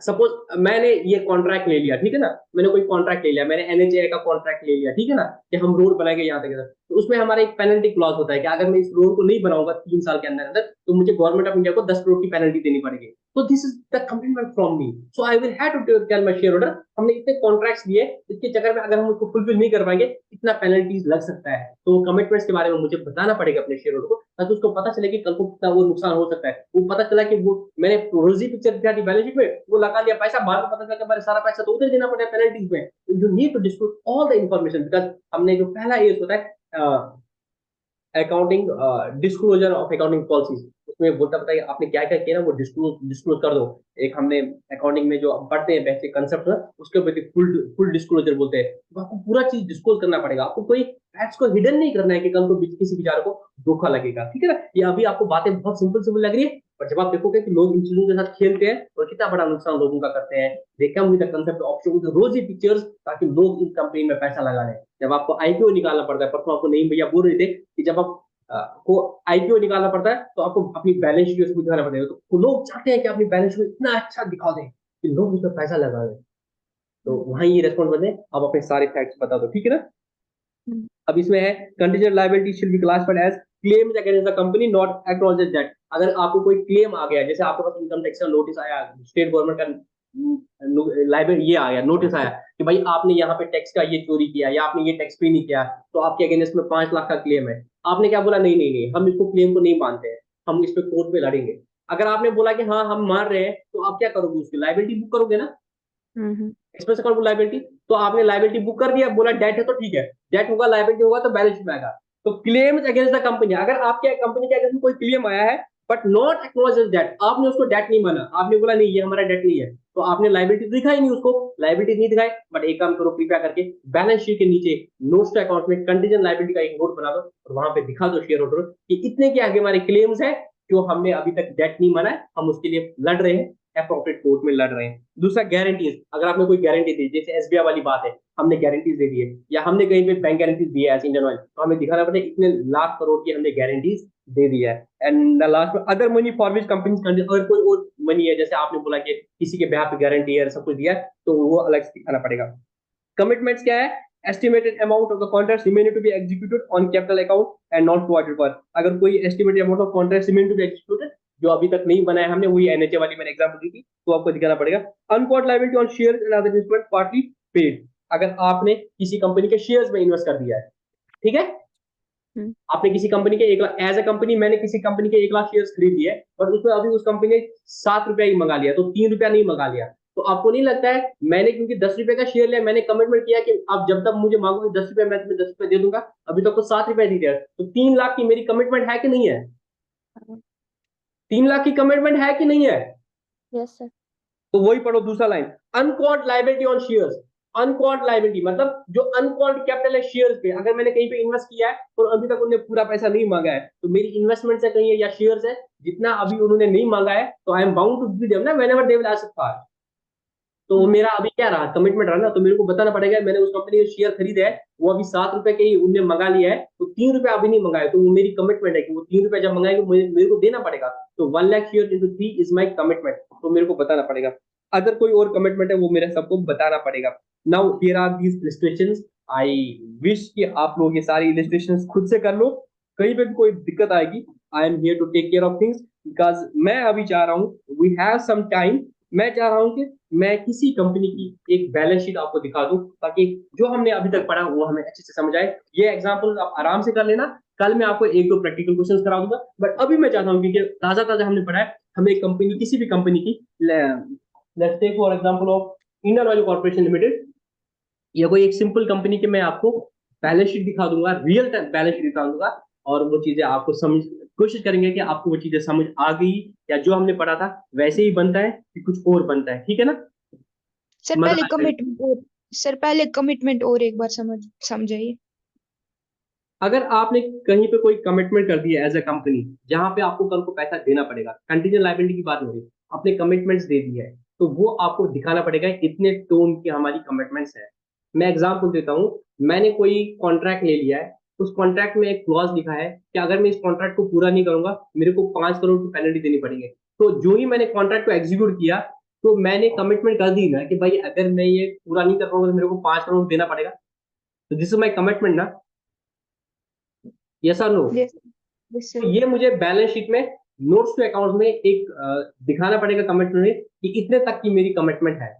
सपोज मैंने ये कॉन्ट्रैक्ट ले लिया, ठीक है ना, मैंने कोई कॉन्ट्रैक्ट ले लिया, मैंने एनएचए का कॉन्ट्रैक्ट ले लिया, ठीक है ना, कि हम रोड बनाएंगे यहाँ तक। तो उसमें हमारा एक पेनल्टी क्लॉज होता है कि अगर मैं इस रोड को नहीं बनाऊंगा 3 साल के अंदर अंदर तो मुझे गवर्नमेंट ऑफ इंडिया को 10 करोड़ की पेनल्टी देनी पड़ेगी। तो this is the commitment from me, so I will have to tell my shareholder हमने इतने कॉन्ट्रैक्ट्स लिए, इसके चक्कर में अगर हम उसको फुलफिल नहीं कर पाएंगे इतना पेनल्टीज लग सकता है। तो कमिटमेंट्स के बारे में मुझे बताना पड़ेगा अपने शेयर होल्डर को, ताकि उसको पता चले कि कल को कितना वो नुकसान हो सकता है। वो पता चला कि वो मैंने रोजी पिक्चर दिखा दी बैलेंस शीट में, वो लगा लिया पैसा, बाद में पता चला कि हमारे सारा पैसा तो उधर देना पड़ेगा पेनल्टीज में। You need to disclose all the information, because हमने जो पहला एज होता है accounting disclosure of accounting policies, उसमें बोलता बताइए आपने क्या क्या किया ना वो डिस्क्लोज कर दो। एक हमने अकाउंटिंग में जो पढ़ते हैं बेसिक कंसेप्ट उसके ऊपर फुल फुल डिस्क्लोजर बोलते हैं। तो आपको पूरा चीज डिस्क्लोज करना पड़ेगा, आपको कोई फैक्ट्स को हिडन नहीं करना है कि कल को किसी बेचारे को धोखा लगेगा, ठीक है ना। ये अभी आपको बातें बहुत सिंपल सिंपल लग रही है, पर जब आप देखोगे कि लोग इन चीजों के साथ खेलते हैं और कितना बड़ा नुकसान लोगों का करते हैं। They come with the concept of showing rosy pictures ताकि लोग इस कंपनी में पैसा लगा लें। जब आपको आईपीओ निकालना पड़ता है, परसों आपको नहीं भैया बोल रहे थे कि जब आप को आईपीओ निकालना पड़ता है, तो आपको अपनी बैलेंस शीट उसको दिखाना पड़ेगा। तो लोग चाहते हैं कि अपनी बैलेंस शीट इतना अच्छा दिखा दें कि लोग उसमें पैसा लगा दें। तो वहां ये रेस्पॉन्स बने, आप अपने सारे फैक्ट्स बता दो, ठीक है ना। अब इसमें है contingent liability shall be classified as claims against the company not acknowledge that. अगर आपको कोई क्लेम आ गया, जैसे आपके पास इनकम टैक्स का नोटिस आया, स्टेट गवर्नमेंट का लाइबिलिटी ये आ गया, नोटिस आया कि भाई आपने यहाँ पे टैक्स का ये चोरी किया या आपने ये टैक्स पे नहीं किया, तो आपके अगेंस्ट में 5 लाख का क्लेम है। आपने क्या बोला, नहीं नहीं नहीं, हम इसको क्लेम को नहीं मानते हैं, हम इस पे कोर्ट में लड़ेंगे। अगर आपने बोला कि हाँ हम मान रहे हैं, तो आप क्या करोगे, उसकी लाइबिलिटी बुक करोगे ना, एक्सप्रेस अकाउंट लाइबिलिटी। तो आपने लाइबिलिटी बुक कर दिया, बोला डेट है तो ठीक है, डेट होगा लाइबिलिटी होगा तो बैलेंस शीट में आएगा। तो क्लेम्स अगेंस्ट द कंपनी, अगर आपके कंपनी के अगेंस्ट में कोई क्लेम आया है बट नॉट एक्नॉलेज डेट, आपने उसको डेट नहीं माना, आपने बोला नहीं ये हमारा डेट नहीं है, तो आपने लाइबिलिटी दिखाई नहीं, उसको लाइबिलिटी नहीं दिखाई। बट एक काम करो, कृपया करके बैलेंस शीट के नीचे नोट्स टू अकाउंट में कंटीजेंट लाइबिलिटी का एक नोट बना दो और वहां पे दिखा दो शेयर होल्डर कि इतने के आगे हमारे क्लेम्स है जो हमने अभी तक डेट नहीं माना है, हम उसके लिए लड़ रहे हैं, अप्रोप्रिएट कोर्ट में लड़ रहे हैं। दूसरा गारंटीज, अगर आपने कोई गारंटी दी, जैसे एसबीआई वाली बात है, हमने गारंटीज दे दी है या हमने कहीं पे बैंक गारंटीज दी है एज इंडियन ऑयल, तो हमें दिखाना पड़ता है इतने लाख करोड़ की हमने गारंटीज दे दी है। एंड द लास्ट में other money for which company, अगर कोई और मनी है, जैसे आपने बोला कि किसी के ब्याह पे गारंटी है, सब कुछ दिया है, तो वो अलग से दिखाना पड़ेगा। कमिटमेंट्स क्या है, estimated amount of the contract remaining to be executed on capital account and not provided for. अगर कोई estimated amount of contract remaining to be executed, जो अभी तक नहीं बनाया हमने, वही एनएचए वाली मैंने एग्जांपल दी थी, तो आपको दिखाना पड़ेगा। Uncalled liability on shares and other investment partly paid, अगर आपने किसी कंपनी के शेयर्स में इन्वेस्ट कर दिया है, ठीक है, आपने किसी कंपनी के 1 लाख, एज ए कंपनी मैंने किसी कंपनी के 1 लाख शेयर्स खरीद लिए, पर उसमें अभी उस कंपनी ने 7 रुपया ही मंगा लिया, तो 3 रुपया नहीं मंगा लिया, तो आपको नहीं लगता है मैंने क्योंकि 10 रुपए का शेयर लिया, मैंने कमिटमेंट किया कि अब जब तक मुझे मांगोगे 10 रुपया, मैं तुम्हें 10 रुपए दे दूंगा, अभी तक तो 7 रुपया दी दिया, तो 3 लाख की मेरी कमिटमेंट है कि नहीं है, 3 लाख की कमिटमेंट है कि नहीं है। Yes sir. तो वही पढ़ो दूसरा line, uncalled liability on shares. Uncalled liability मतलब जो अनकॉल्ड कैपिटल है शेयर्स पे, अगर मैंने कहीं पे इन्वेस्ट किया है और अभी तक उन्होंने पूरा पैसा नहीं मांगा है, तो मेरी इन्वेस्टमेंट से कहीं है या शेयर्स है, जितना अभी उन्होंने नहीं मांगा है, तो I am bound to give them ना whenever they will ask for. तो वो मेरा अभी क्या रहा, कमिटमेंट रहा ना, तो मेरे को बताना पड़ेगा मैंने उस कंपनी के शेयर खरीदे है, वो अभी 7 रुपए के ही उनने मंगा लिया है, तो 3 रुपया अभी नहीं मंगाया, तो वो मेरी कमिटमेंट है कि वो 3 रुपया जब मंगाएंगे मेरे को देना पड़ेगा। तो 1 lakh share into 3 is my commitment, तो मेरे को बताना पड़ेगा। अगर कोई और कमिटमेंट है वो मेरे सबको बताना पड़ेगा। Now here are these illustrations, I wish कि आप लोग ये सारी इलस्ट्रेशंस खुद से कर लो, कहीं पे भी कोई दिक्कत आएगी, I am here to take care of things, because मैं अभी चाह रहा हूँ वी हैव सम टाइम, मैं चाह रहा हूँ कि मैं किसी कंपनी की एक बैलेंस शीट आपको दिखा दूं, ताकि जो हमने अभी तक पढ़ा वो हमें अच्छे से समझ आए। ये एग्जांपल आप आराम से कर लेना, कल मैं आपको 1-2 प्रैक्टिकल क्वेश्चंस करा दूंगा, बट अभी मैं चाहता हूँ क्योंकि ताजा ताजा हमने पढ़ा है, हमें एक कंपनी, किसी भी कंपनी की, let's take for example of Indian Oil Corporation Limited, या कोई एक सिंपल कंपनी के मैं आपको बैलेंस शीट दिखा दूंगा, रियल टाइम बैलेंस शीट दिखा दूंगा, और वो चीजें आपको समझ, कोशिश करेंगे कि आपको वो चीजें समझ आ गई या जो हमने पढ़ा था वैसे ही बनता है कि कुछ और बनता है, ठीक है ना। सर मजा पहले आएगा। कमिटमेंट और सर पहले कमिटमेंट और एक बार समझाइए। अगर आपने कहीं पे कोई कमिटमेंट कर दिया एज ए कंपनी, जहां पे आपको कल को पैसा देना पड़ेगा, कंटीजेंट लायबिलिटी की बात हो रही है, आपने कमिटमेंट्स दे दी है, तो वो आपको दिखाना पड़ेगा इतने टोन की हमारी कमिटमेंट्स है। मैं एग्जांपल देता हूँ, मैंने कोई कॉन्ट्रैक्ट ले लिया है, उस कॉन्ट्रैक्ट में एक क्लॉज लिखा है कि अगर मैं इस कॉन्ट्रैक्ट को पूरा नहीं करूंगा, मेरे को 5 करोड़ की पेनल्टी देनी पड़ेगी। तो जो ही मैंने कॉन्ट्रैक्ट को एग्जीक्यूट किया, तो मैंने कमिटमेंट कर दी ना कि भाई अगर मैं ये पूरा नहीं कर पाऊंगा तो मेरे को 5 करोड़ देना पड़ेगा, तो दिस इज माई कमिटमेंट ना, यस और नो। यस यस तो सर। ये मुझे बैलेंस शीट में नोट्स टू अकाउंट में एक दिखाना पड़ेगा कमिटमेंट में कि इतने तक की मेरी कमिटमेंट है।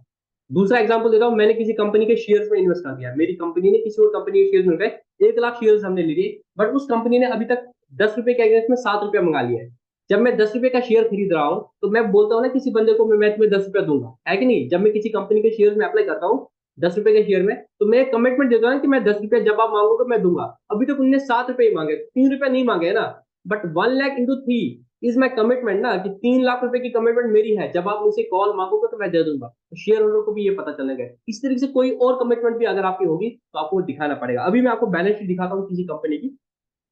दूसरा एग्जांपल देता हूं, मैंने किसी कंपनी के शेयर्स में इन्वेस्ट कर दिया, मेरी कंपनी ने किसी और कंपनी के शेयर्स में गए, 1 लाख शेयर्स हमने ले लिए, बट उस कंपनी ने अभी तक 10 रुपए के अगेंस्ट में 7 रुपया मंगा लिया है। जब मैं 10 रुपए का शेयर खरीद रहा हूँ, तो मैं बोलता हूँ ना किसी बंदे को मैं तुम्हें 10 रुपया दूंगा, है कि नहीं। जब मैं किसी कंपनी के शेयर में अप्लाई करता हूँ 10 रुपए के शेयर में, तो मैं कमिटमेंट देता हूँ कि मैं 10 रुपया जब आप मांगोगे मैं दूंगा। अभी तक उन्होंने 7 रुपए ही मांगे, 3 रुपया नहीं मांगे है ना, but 1 lakh into 3 is my commitment ना, कि 3 लाख रुपए की कमिटमेंट मेरी है, जब आप मुझसे कॉल मांगोगे तो मैं दे दूंगा। तो शेयर होल्डर को भी ये पता चलेगा। इस तरीके से कोई और कमिटमेंट भी अगर आपकी होगी तो आपको दिखाना पड़ेगा। अभी मैं आपको बैलेंस शीट दिखाता हूँ किसी कंपनी की,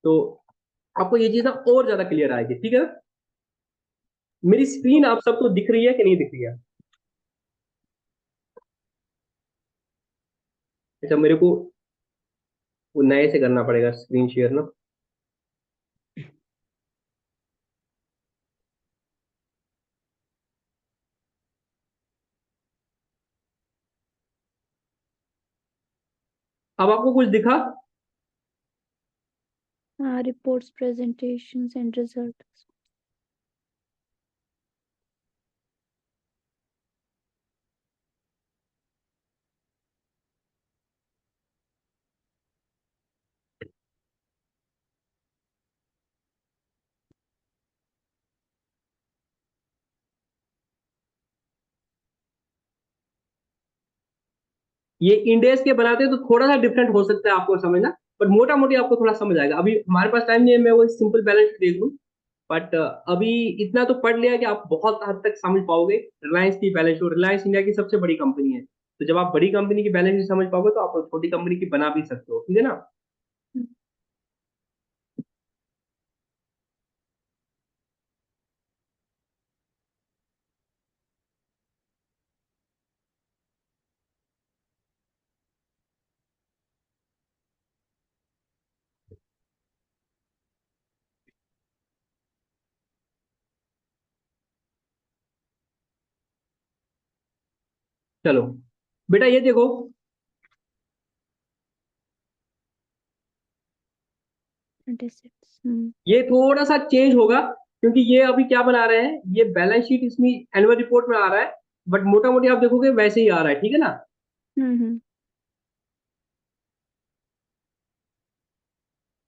तो आपको ये चीज ना और ज्यादा क्लियर आएगी, ठीक है ना। मेरी स्क्रीन आप सबको दिख रही है कि नहीं दिख रही है। अच्छा, मेरे को वो नए से करना पड़ेगा स्क्रीन शेयर ना। अब आपको कुछ दिखा? हाँ, रिपोर्ट्स, प्रेजेंटेशंस एंड रिजल्ट। ये इंडेक्स के बनाते हैं तो थोड़ा सा डिफरेंट हो सकता है आपको समझना, पर मोटा मोटी आपको थोड़ा समझ आएगा। अभी हमारे पास टाइम नहीं है, मैं वो सिंपल बैलेंस शीट देख लूँ, बट अभी इतना तो पढ़ लिया कि आप बहुत हद तक समझ पाओगे रिलायंस की बैलेंस शीट। रिलायंस इंडिया की सबसे बड़ी कंपनी है, तो जब आप बड़ी कंपनी की बैलेंस शीट समझ पाओगे तो आप छोटी कंपनी की बना भी सकते हो, ठीक है ना। चलो बेटा ये देखो, 26। ये थोड़ा सा चेंज होगा क्योंकि ये अभी क्या बना रहे हैं, ये बैलेंस शीट इसमें एनुअल रिपोर्ट में आ रहा है, बट मोटा मोटी आप देखोगे वैसे ही आ रहा है, ठीक है ना। हम्म।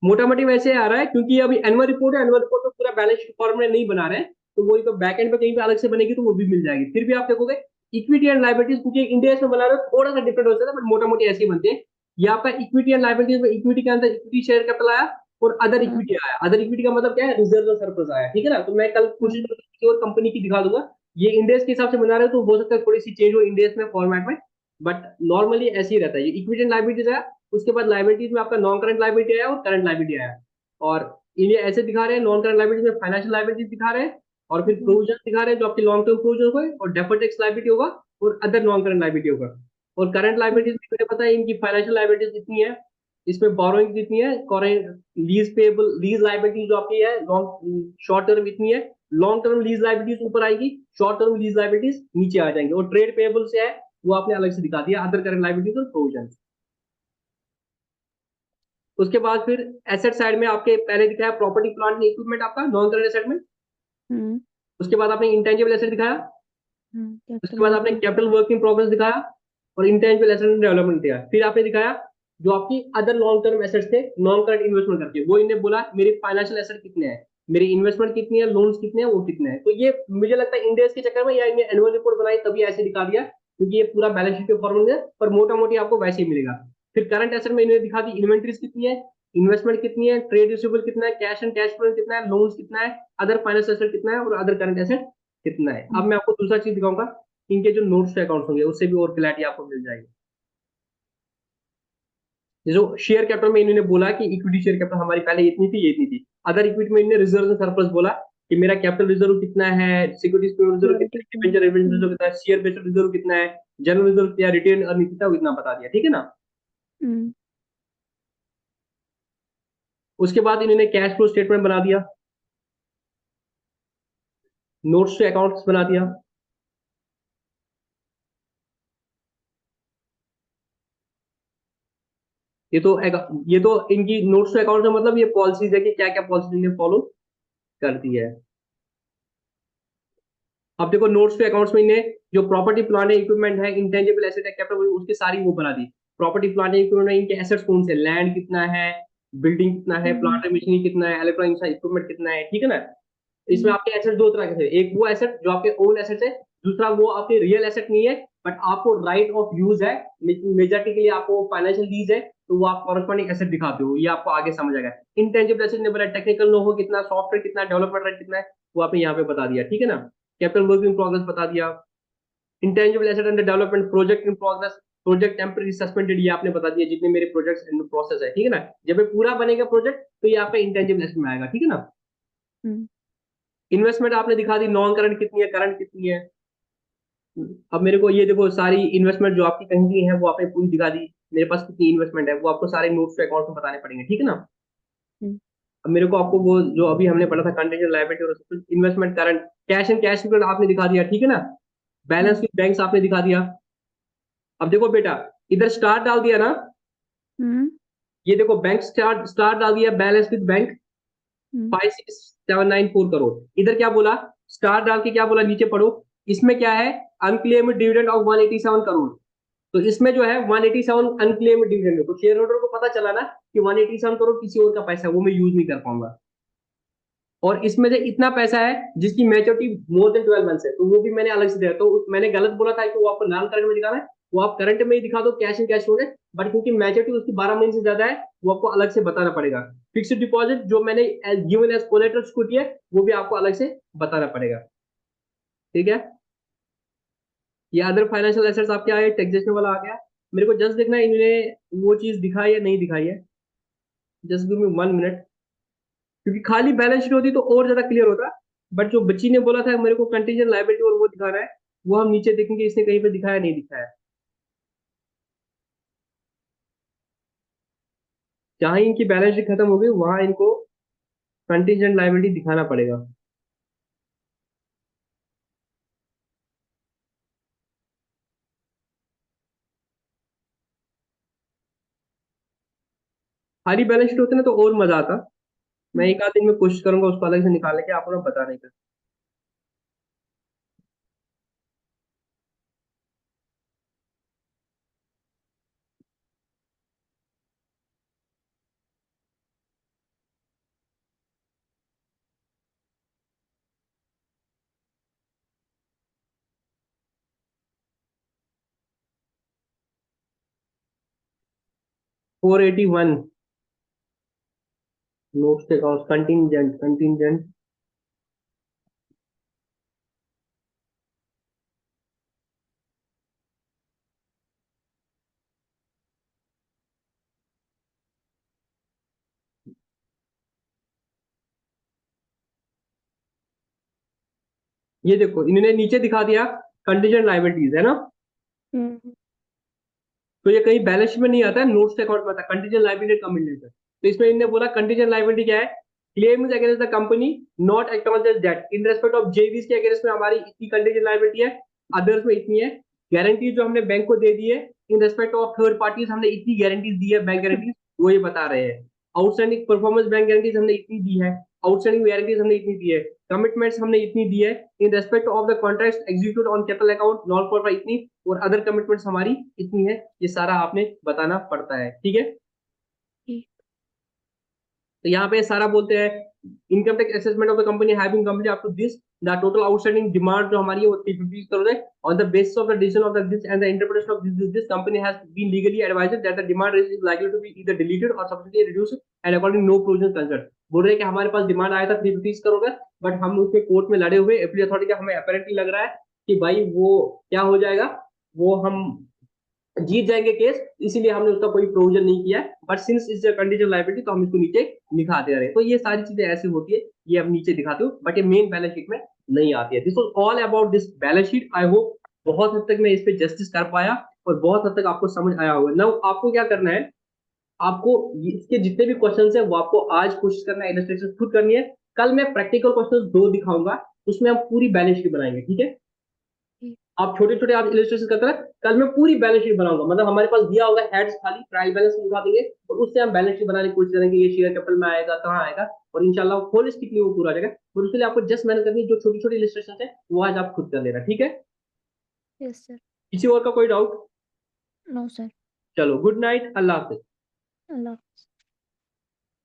मोटा मोटी वैसे आ रहा है क्योंकि अभी एनुअल रिपोर्ट है, एनुअल रिपोर्ट में पूरा बैलेंस शीट फॉर्म में नहीं बना रहे हैं, तो वही तो बैक एंड पे कहीं पे अलग से बनेगी तो वो भी मिल जाएगी। फिर भी आप देखोगे इक्विटी एंड लायबिलिटीज, क्योंकि इंडिया में बना रहे हो थोड़ा सा डिफरेंट होता है, बट मोटा मोटी ऐसे ही बनते हैं। ये आपका इक्विटी एंड लायबिलिटीज में इक्विटी के अंदर इक्विटी शेयर कैपिटल आया और अदर हाँ। इक्विटी आया। अदर इक्विटी का मतलब क्या है, रिजर्व सरप्लस आया, ठीक है ना। तो मैं कल कोशिश करूंगा किसी और कंपनी की दिखा दूंगा। ये इंडेक्स के हिसाब से बना रहे हो तो हो सकता है थोड़ी सी चेंज हो इंडेक्स में फॉर्मेट में, बट नॉर्मली ऐसे ही रहता है। ये इक्विटी एंड लायबिलिटीज आया, उसके बाद लायबिलिटीज में आपका नॉन करंट लायबिलिटी आया और करंट लायबिलिटी आया, और ये ऐसे दिखा रहे हैं नॉन करंट लायबिलिटीज में फाइनेंशियल लायबिलिटीज दिखा रहे हैं, और फिर प्रोविजन दिखा रहे हैं जो आपकी लॉन्ग टर्म प्रोविजन होगा, और डेफर्ड टैक्स लायबिलिटी होगा, और अदर नॉन करंट लायबिलिटी होगा। और करंट लायबिलिटीज भी मुझे पता है इनकी फाइनेंशियल लायबिलिटीज कितनी है, इसमें बोरोइंग कितनी है, लीज पेबल लीज लायबिलिटी जो आपकी है लॉन्ग शॉर्ट टर्म इतनी है, लॉन्ग टर्म लीज लायबिलिटीज ऊपर आएगी, शॉर्ट टर्म लीज लायबिलिटीज नीचे आ जाएंगे, और ट्रेड पेबल से है वो आपने अलग से दिखा दिया, अदर करंट लायबिलिटीज और प्रोविजन। उसके बाद फिर एसेट साइड में आपके पहले दिखाया प्रॉपर्टी प्लांट इक्विपमेंट आपका नॉन करंट एसेट में, हम्म। उसके बाद आपने इंटेंजिबल एसेट दिखाया, उसके कैपिटल बाद आपने work. Capital work in progress दिखाया, और इंटेंजिबल एसेट डेवलपमेंट दिखाया। फिर आपने दिखाया जो आपकी अदर लॉन्ग टर्म एसेट्स थे नॉन करंट इन्वेस्टमेंट करके, वो इन्हें बोला मेरी फाइनेंशियल एसेट कितने हैं, मेरी इन्वेस्टमेंट कितनी है, लोन्स कितने हैं, वो कितने हैं। तो ये मुझे लगता है इंडेक्स के चक्कर में या इन्हें एनुअल रिपोर्ट बनाई तभी ऐसे दिखा दिया, क्योंकि ये पूरा बैलेंस शीट के फॉर्मूले है, पर मोटा मोटी आपको वैसे ही मिलेगा। फिर करंट एसेट में इन्हें दिखा दी इन्वेंट्रीज कितनी है, इन्वेस्टमेंट कितनी है, ट्रेड रिसीवेबल कितना है, कैश एंड कैश फ्लो कितना है, लोन्स कितना है, अदर फाइनेंस एसेट कितना है, और अदर करंट एसेट कितना है। अब मैं आपको दूसरा चीज दिखाऊंगा, इनके जो नोट्स के अकाउंट्स होंगे उससे भी और क्लैरिटी आपको मिल जाएगी। जो शेयर कैपिटल में इन्होंने बोला कि इक्विटी शेयर कैपिटल हमारी पहले इतनी थी, ये इतनी थी। अदर इक्विटी में इन्होंने रिजर्व सरप्लस बोला कि मेरा कैपिटल रिजर्व कितना है, सिक्योरिटीज पे रिजर्व कितना है, डिबेंचर रिजर्व कितना है, शेयर बेस्ड रिजर्व कितना है, जनरल रिजर्व या रिटेन अर्निंग कितना, वो इतना बता दिया, ठीक है ना। उसके बाद इन्होंने कैश फ्लो स्टेटमेंट बना दिया, नोट्स टू अकाउंट्स बना दिया। ये तो इनकी नोट्स टू अकाउंट का मतलब ये पॉलिसीज है कि क्या क्या पॉलिसी इन्होंने फॉलो करती है। अब देखो नोट्स पे अकाउंट्स में इन्हें जो प्रॉपर्टी प्लांट है इक्विपमेंट है इंटेंजिबल एसेट है कैपिटल उसकी सारी वो बना दी। प्रॉपर्टी प्लांट है इक्विपमेंट है, इनके एसेट्स कौन से, लैंड कितना है, बिल्डिंग कितना है, प्लांट मशीनरी कितना है, इलेक्ट्रॉनिक्स इक्विपमेंट कितना है, ठीक है ना। इसमें आपके एसेट दो तरह के थे, एक वो एसेट जो आपके ओन एसेट है, दूसरा वो आपके रियल एसेट नहीं है बट आपको राइट ऑफ यूज है, मेजॉरिटी के लिए आपको फाइनेंशियल लीज है, तो वो आप कॉरेस्पॉन्डिंग एसेट दिखाते हो, ये आपको आगे समझ आएगा। इंटेंजिबल एसेट ने बोला टेक्निकल नो हो कितना, सॉफ्टवेयर कितना, डेवलपमेंट रेट कितना है, वो आपने यहाँ पे बता दिया, ठीक है ना। कैपिटल वर्क इन प्रोग्रेस बता दिया, intangible asset under development, project in progress, project temporary suspended, ये आपने बता दिया जितने मेरे प्रोजेक्ट्स इन प्रोसेस है, ठीक है ना। जब ये पूरा बनेगा प्रोजेक्ट तो ये आपका इंटेंजिबल एसेट में आएगा, ठीक है ना। इन्वेस्टमेंट आपने दिखा दी, नॉन करंट कितनी है, करंट कितनी है। अब मेरे को ये देखो सारी इन्वेस्टमेंट जो आपकी कहीं की है वो आपने पूरी दिखा दी, मेरे पास कितनी इन्वेस्टमेंट है वो आपको सारे नोट्स पे अकाउंट में बताने पड़ेंगे, ठीक है ना। अब मेरे को आपको वो जो अभी हमने पढ़ा था कंटेंजेंट लायबिलिटी और investment current, cash and cash equivalent आपने दिखा दिया, ठीक है ना। बैलेंस विद बैंक्स आपने दिखा दिया। अब देखो बेटा इधर स्टार डाल दिया ना, ये देखो बैंक स्टार डाल दिया, बैलेंस विद बैंक हम्म 56794 करोड़। इधर क्या बोला, स्टार डाल के क्या बोला, नीचे पढ़ो, इसमें क्या है, अनक्लेम्ड डिविडेंड ऑफ 187 करोड़। तो इसमें जो है 187 अनक्लेम्ड डिविडेंड है, तो शेयर होल्डर को पता चला ना कि 187 करोड़ किसी और का पैसा है, वो मैं यूज नहीं कर पाऊंगा। और इसमें से इतना पैसा है जिसकी मैच्योरिटी मोर देन 12 मंथ्स है, तो वो भी मैंने अलग से दिया। तो मैंने गलत बोला था कि वो आपको नॉन करंट में दिखाना है, वो आप करंट में ही दिखा दो, कैश इन कैश हो जाए, बट क्योंकि मैच्योरिटी उसकी 12 महीने से ज्यादा है, वो आपको अलग से बताना पड़ेगा। फिक्स्ड डिपॉजिट जो मैंने गिवन एज कोलेटरल सिक्योरिटी है, वो भी आपको अलग से बताना पड़ेगा, ठीक है। ये अदर फाइनेंशियल एसेट्स आपके आए, टैक्सेशन वाला आ गया। मेरे को जस्ट देखना है इन्होंने वो चीज दिखाई है नहीं दिखाई है, जस्ट गिव मी 1 मिनट, क्योंकि खाली बैलेंस शीट होती तो और ज्यादा क्लियर होता। बट जो बच्ची ने बोला था मेरे को कंटीजेंट लायबिलिटी और वो दिखाना है, वो हम नीचे देखेंगे इसने कहीं पे दिखाया नहीं दिखाया। जहां इनकी बैलेंस शीट खत्म हो गई वहां इनको कंटीजेंट लायबिलिटी दिखाना पड़ेगा। खाली बैलेंस शीट होते ना तो और मजा आता। मैं एक आध दिन में कोशिश करूंगा उसको अलग से निकालने के, आपको ना बताने का। फोर 481 नोट्स अकाउंट कंटीजेंट ये देखो इन्होंने नीचे दिखा दिया कंटीजेंट लायबिलिटीज, है ना। तो ये कहीं बैलेंस शीट में नहीं आता है, नोट्स अकाउंट में आता है, कंटीजेंट लायबिलिटी कम मिलने से। तो इसमें इन्होंने बोला कंटीजेंट लायबिलिटी क्या है, claims against the company not acknowledged debt in respect of JVs के अगेंस्ट में हमारी इतनी कंटीजेंट लायबिलिटी है, अदर्स में इतनी है। गारंटी जो हमने बैंक को दे दी है इन रेस्पेक्ट ऑफ थर्ड पार्टीज, हमने इतनी गारंटीज दी है, बैंक गारंटीज, वो ये बता रहे हैं। आउटस्टैंडिंग परफॉर्मेंस बैंक गारंटीज हमने इतनी दी है, आउटस्टैंडिंग गारंटीज हमने इतनी दी है, कमिटमेंट्स हमने इतनी दी है इन respect of the contracts execute on capital account non for इतनी, और अदर कमिटमेंट्स हमारी इतनी है। ये सारा आपने बताना पड़ता है, ठीक है। तो यहाँ पे सारा बोलते हैं income tax assessment of the company have been completed up to this, the total outstanding demand जो हमारी है वो 350 करोड़ है। On the basis of the decision of the this and the interpretation of this company has been legally advised that the demand is likely to be either deleted or subsidy reduced and according no provision concern. बोल रहे हैं कि हमारे पास डिमांड आया था 350 करोड़ का, बट हम उसके कोर्ट में लड़े हुए अपील अथॉरिटी का, हमें अपेरेंटली लग रहा है कि भाई वो क्या हो जाएगा, वो हम जीत जाएंगे केस, इसीलिए हमने उसका कोई प्रोविजन नहीं किया। But since is condition liability तो हम इसको नीचे दिखाते रहे। तो ये सारी चीजें ऐसी होती है, ये हम नीचे दिखाते हो, बट ये मेन बैलेंस शीट में नहीं आती है। This was all about this balance sheet. I hope बहुत हद तक मैं इस पे जस्टिस कर पाया और बहुत हद तक आपको समझ आया होगा। नाउ आपको क्या करना है, आपको इसके जितने भी क्वेश्चन है वो आपको आज कोशिश करना है, इलस्ट्रेशन खुद करनी है। कल मैं प्रैक्टिकल क्वेश्चन 2 दिखाऊंगा, उसमें हम पूरी बैलेंस शीट बनाएंगे, ठीक है। आप छोटे छोटे आप इलस्ट्रेशन करते हैं, कल मैं पूरी बैलेंस शीट बनाऊंगा, मतलब हमारे पास दिया होगा हेड्स खाली ट्रायल बैलेंस उठा देंगे और उससे हम बैलेंस शीट बनाने की कोशिश करेंगे, ये शेयर कैपिटल में आएगा कहाँ आएगा, और इंशाल्लाह होलिस्टिकली वो पूरा आ जाएगा। और उसके लिए आपको जस्ट मैंने करनी है, जो छोटी छोटी इलस्ट्रेशन है वो आज आप खुद कर लेना, ठीक है। Yes sir. किसी और का कोई डाउट? No sir. चलो गुड नाइट, अल्लाह हाफिज। अल्लाह